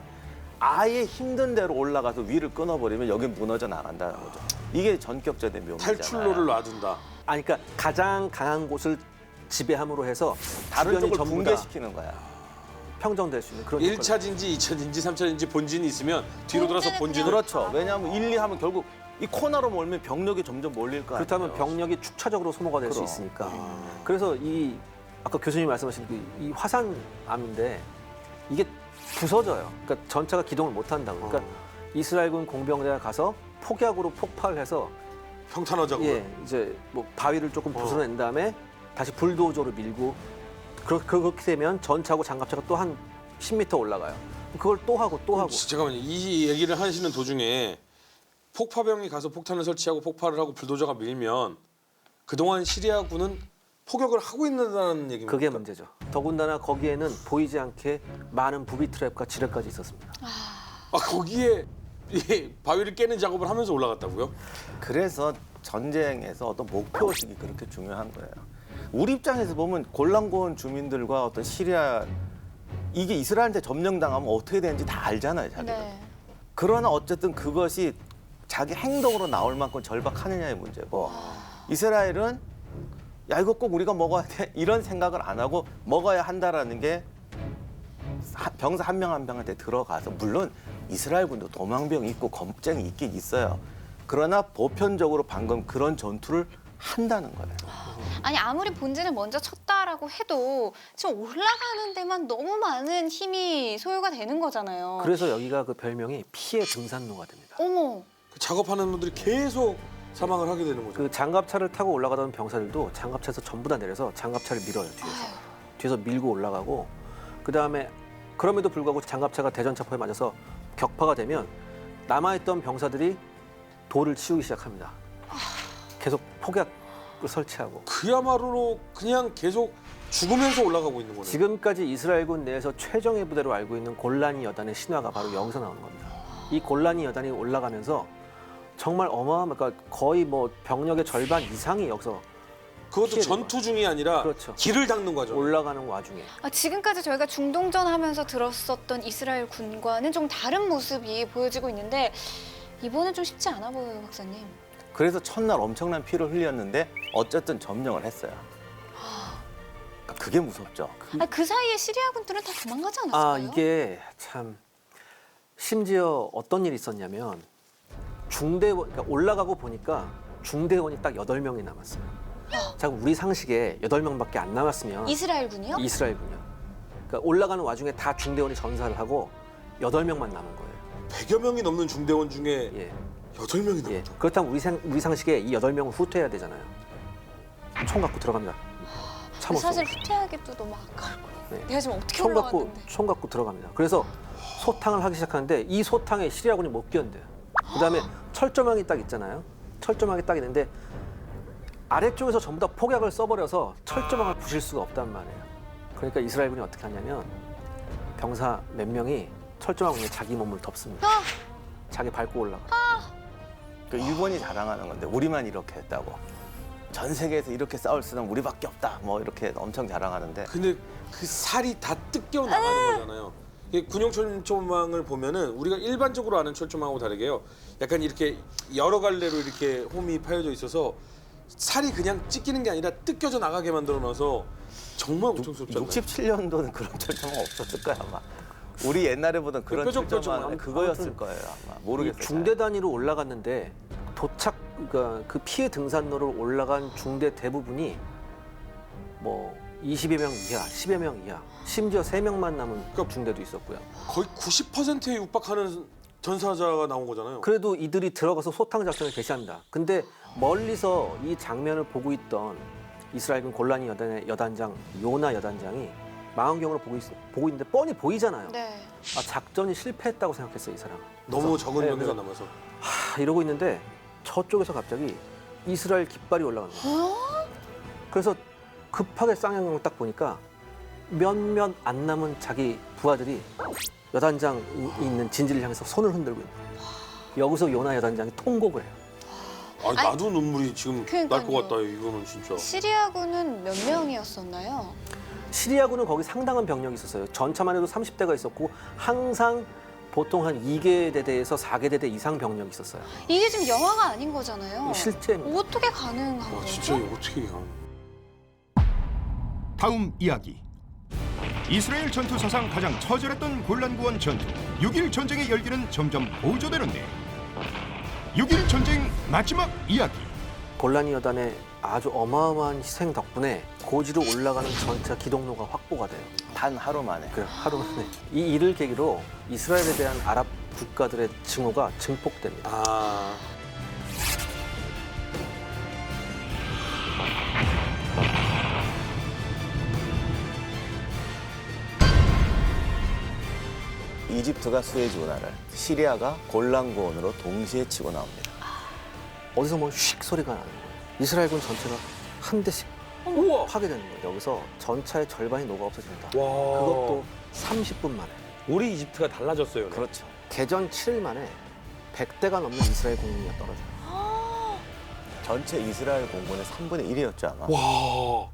S5: 아예 힘든 대로 올라가서 위를 끊어버리면 여기 무너져 나간다는 거죠. 이게 전격전의 묘미잖아요.
S3: 탈출로를 놔둔다.
S2: 아니 그러니까 가장 강한 곳을 지배함으로 해서
S5: 다른
S2: 주변이
S5: 쪽을
S2: 전부 다
S5: 붕괴시키는 거야.
S2: 평정될 수 있는 그런
S3: 1차진지 2차진지 3차진지 본진이 있으면 뒤로 돌아서 본진을
S5: 그렇죠. 왜냐하면 1, 2 하면 결국 이 코너로 몰면 병력이 점점 몰릴 거 아니에요.
S2: 그렇다면 병력이 축차적으로 소모가 될 수
S5: 그럼.
S2: 있으니까. 그래서 이 아까 교수님이 말씀하신 이 화산암인데 이게 부서져요. 그러니까 전차가 기동을 못 한다고. 그러니까 이스라엘군 공병대가 가서 폭약으로 폭발을 해서
S3: 평탄하자고.
S2: 예, 이제 뭐 바위를 조금 부숴낸 다음에 다시 불도저로 밀고 그렇게 되면 전차하고 장갑차가 또 한 10m 올라가요. 그걸 또 하고 또 하고.
S3: 잠깐만요. 이 얘기를 하시는 도중에 폭파병이 가서 폭탄을 설치하고 폭발을 하고 불도저가 밀면 그동안 시리아군은 포격을 하고 있다는 얘기입니까?
S2: 그게 문제죠. 더군다나 거기에는 보이지 않게 많은 부비 트랩과 지뢰까지 있었습니다.
S3: 아 거기에 이 바위를 깨는 작업을 하면서 올라갔다고요?
S5: 그래서 전쟁에서 어떤 목표의식이 그렇게 중요한 거예요. 우리 입장에서 보면 골란고원 주민들과 어떤 시리아 이게 이스라엘한테 점령당하면 어떻게 되는지 다 알잖아요, 자기들.
S4: 네.
S5: 그러나 어쨌든 그것이 자기 행동으로 나올 만큼 절박하느냐의 문제고 이스라엘은 야 이거 꼭 우리가 먹어야 돼 이런 생각을 안 하고 먹어야 한다라는 게 병사 한 명 한 명한테 들어가서 물론 이스라엘군도 도망병 있고 겁쟁이 있긴 있어요. 그러나 보편적으로 방금 그런 전투를 한다는 거예요.
S4: 아니 아무리 본진을 먼저 쳤다라고 해도 지금 올라가는 데만 너무 많은 힘이 소요가 되는 거잖아요.
S2: 그래서 여기가 그 별명이 피해 등산로가 됩니다.
S4: 어머.
S3: 그 작업하는 분들이 계속 사망을 하게 되는 거죠.
S2: 그 장갑차를 타고 올라가던 병사들도 장갑차에서 전부 다 내려서 장갑차를 밀어요, 뒤에서 밀고 올라가고 그다음에 그럼에도 불구하고 장갑차가 대전차포에 맞아서 격파가 되면 남아있던 병사들이 돌을 치우기 시작합니다. 계속 폭약을 설치하고.
S3: 그야말로 그냥 계속 죽으면서 올라가고 있는 거네요.
S2: 지금까지 이스라엘군 내에서 최정예 부대로 알고 있는 골라니 여단의 신화가 바로 여기서 나오는 겁니다. 이 골라니 여단이 올라가면서 정말 그러니까 거의 뭐 병력의 절반 이상이 여기서
S3: 그것도
S2: 피해를
S3: 전투 중이 아니라
S2: 그렇죠.
S3: 길을 닦는 과정.
S2: 올라가는 와중에
S4: 지금까지 저희가 중동전 하면서 들었었던 이스라엘 군과는 좀 다른 모습이 보여지고 있는데 이번엔 좀 쉽지 않아 보여요, 박사님.
S5: 그래서 첫날 엄청난 피를 흘렸는데 어쨌든 점령을 했어요. 그러니까 그게 무섭죠.
S4: 그 사이에 시리아 군들은 다 도망가지 않았을까요?
S2: 이게 참 심지어 어떤 일이 있었냐면 중대원 그러니까 올라가고 보니까 중대원이 딱 8명이 남았어요. 자, 우리 상식에 8명밖에 안 남았으면
S4: 이스라엘 군이요?
S2: 이스라엘군요. 그러니까 올라가는 와중에 다 중대원이 전사를 하고 8명만 남은 거예요.
S3: 100여 명이 넘는 중대원 중에
S2: 예.
S3: 8명이
S2: 예.
S3: 남았다.
S2: 그렇다면 우리 상식에 이 8명을 후퇴해야 되잖아요. 총 갖고 들어갑니다. 차 못
S4: 사실
S2: 쏘고.
S4: 후퇴하기도 너무 아까울 거예요.
S2: 네.
S4: 내가 지금 어떻게
S2: 총 갖고
S4: 올라갔는데.
S2: 총 갖고 들어갑니다. 그래서 소탕을 하기 시작하는데 이 소탕에 시리아군이 못 견뎌요. 그다음에 철조망이 딱 있잖아요. 철조망이 딱 있는데 아래쪽에서 전부 다 폭약을 써버려서 철조망을 부실 수가 없단 말이에요. 그러니까 이스라엘군이 어떻게 하냐면 병사 몇 명이 철조망 위에 자기 몸을 덮습니다. 자기 밟고 올라가.
S5: 그 일본이 자랑하는 건데 우리만 이렇게 했다고. 전 세계에서 이렇게 싸울 수는 우리밖에 없다. 뭐 이렇게 엄청 자랑하는데
S3: 근데 그 살이 다 뜯겨 나가는 거잖아요. 이 군용 철조망을 보면은 우리가 일반적으로 아는 철조망하고 다르게요. 약간 이렇게 여러 갈래로 이렇게 홈이 파여져 있어서 살이 그냥 찢기는 게 아니라 뜯겨져 나가게 만들어 놔서 정말 고통스럽잖아요.
S5: 67년도는 그런 철조망 없었을 거야 아마. 우리 옛날에 보던 그런
S3: 뾰족뾰족한
S5: 철조망은 그거였을
S2: 아무튼
S5: 거예요 아마.
S2: 이
S5: 모르겠어요.
S2: 중대 단위로 올라갔는데 그러니까 그 피해 등산로를 올라간 중대 대부분이 뭐 20여 명 이하, 10여 명 이하, 심지어 3명만 남은
S3: 그러니까
S2: 중대도 있었고요.
S3: 거의 90%에 육박하는 전사자가 나온 거잖아요.
S2: 그래도 이들이 들어가서 소탕 작전을 개시합니다. 근데 멀리서 이 장면을 보고 있던 이스라엘군 골라니 여단장 요나 여단장이 망원경으로 보고 있는데 뻔히 보이잖아요.
S4: 네.
S2: 작전이 실패했다고 생각했어요, 이 사람은.
S3: 너무 적은
S2: 네,
S3: 명수가
S2: 네.
S3: 남아서.
S2: 이러고 있는데 저쪽에서 갑자기 이스라엘 깃발이 올라가는 거예요. 그래서 급하게 쌍용을 딱 보니까 몇몇 안 남은 자기 부하들이 여단장이 있는 진지를 향해서 손을 흔들고 있는 거예요. 여기서 요나 여단장이 통곡을 해요.
S3: 아, 나도 눈물이 지금 날 것
S4: 그러니까요.
S3: 같다. 이거는 진짜.
S4: 시리아 군은 몇 명이었었나요?
S2: 시리아군은 거기 상당한 병력이 있었어요. 전차만 해도 30대가 있었고 항상 보통 한 2개 대대에서 4개 대대 이상 병력이 있었어요.
S4: 이게 지금 영화가 아닌 거잖아요.
S2: 실제입니다.
S4: 어떻게 가능한
S3: 와,
S4: 거죠?
S3: 진짜 이거 어떻게 이거.
S1: 다음 이야기. 이스라엘 전투 사상 가장 처절했던 골란구원 전투 6.1 전쟁의 열기는 점점 고조되는데 6.1 전쟁 마지막 이야기.
S2: 골라니 여단의 아주 어마어마한 희생 덕분에 고지로 올라가는 전차 기동로가 확보가 돼요.
S5: 단 하루 만에.
S2: 그 하루 만에. 이 일을 계기로 이스라엘에 대한 아랍 국가들의 증오가 증폭됩니다.
S3: 아.
S5: 이집트가 수에즈 운하를, 시리아가 골란고원으로 동시에 치고 나옵니다.
S2: 어디서 뭐 휙 소리가 나는 거예요. 이스라엘군 전체가 한 대씩
S3: 우와.
S2: 파괴되는 거예요. 여기서 전차의 절반이 녹아 없어진다.
S3: 와.
S2: 그것도 30분 만에.
S3: 우리 이집트가 달라졌어요.
S5: 그렇죠.
S2: 개전 7일 만에 100대가 넘는 이스라엘 공군이 떨어져요.
S5: 전체 이스라엘 공군의 3분의 1이었죠 아마.
S3: 와.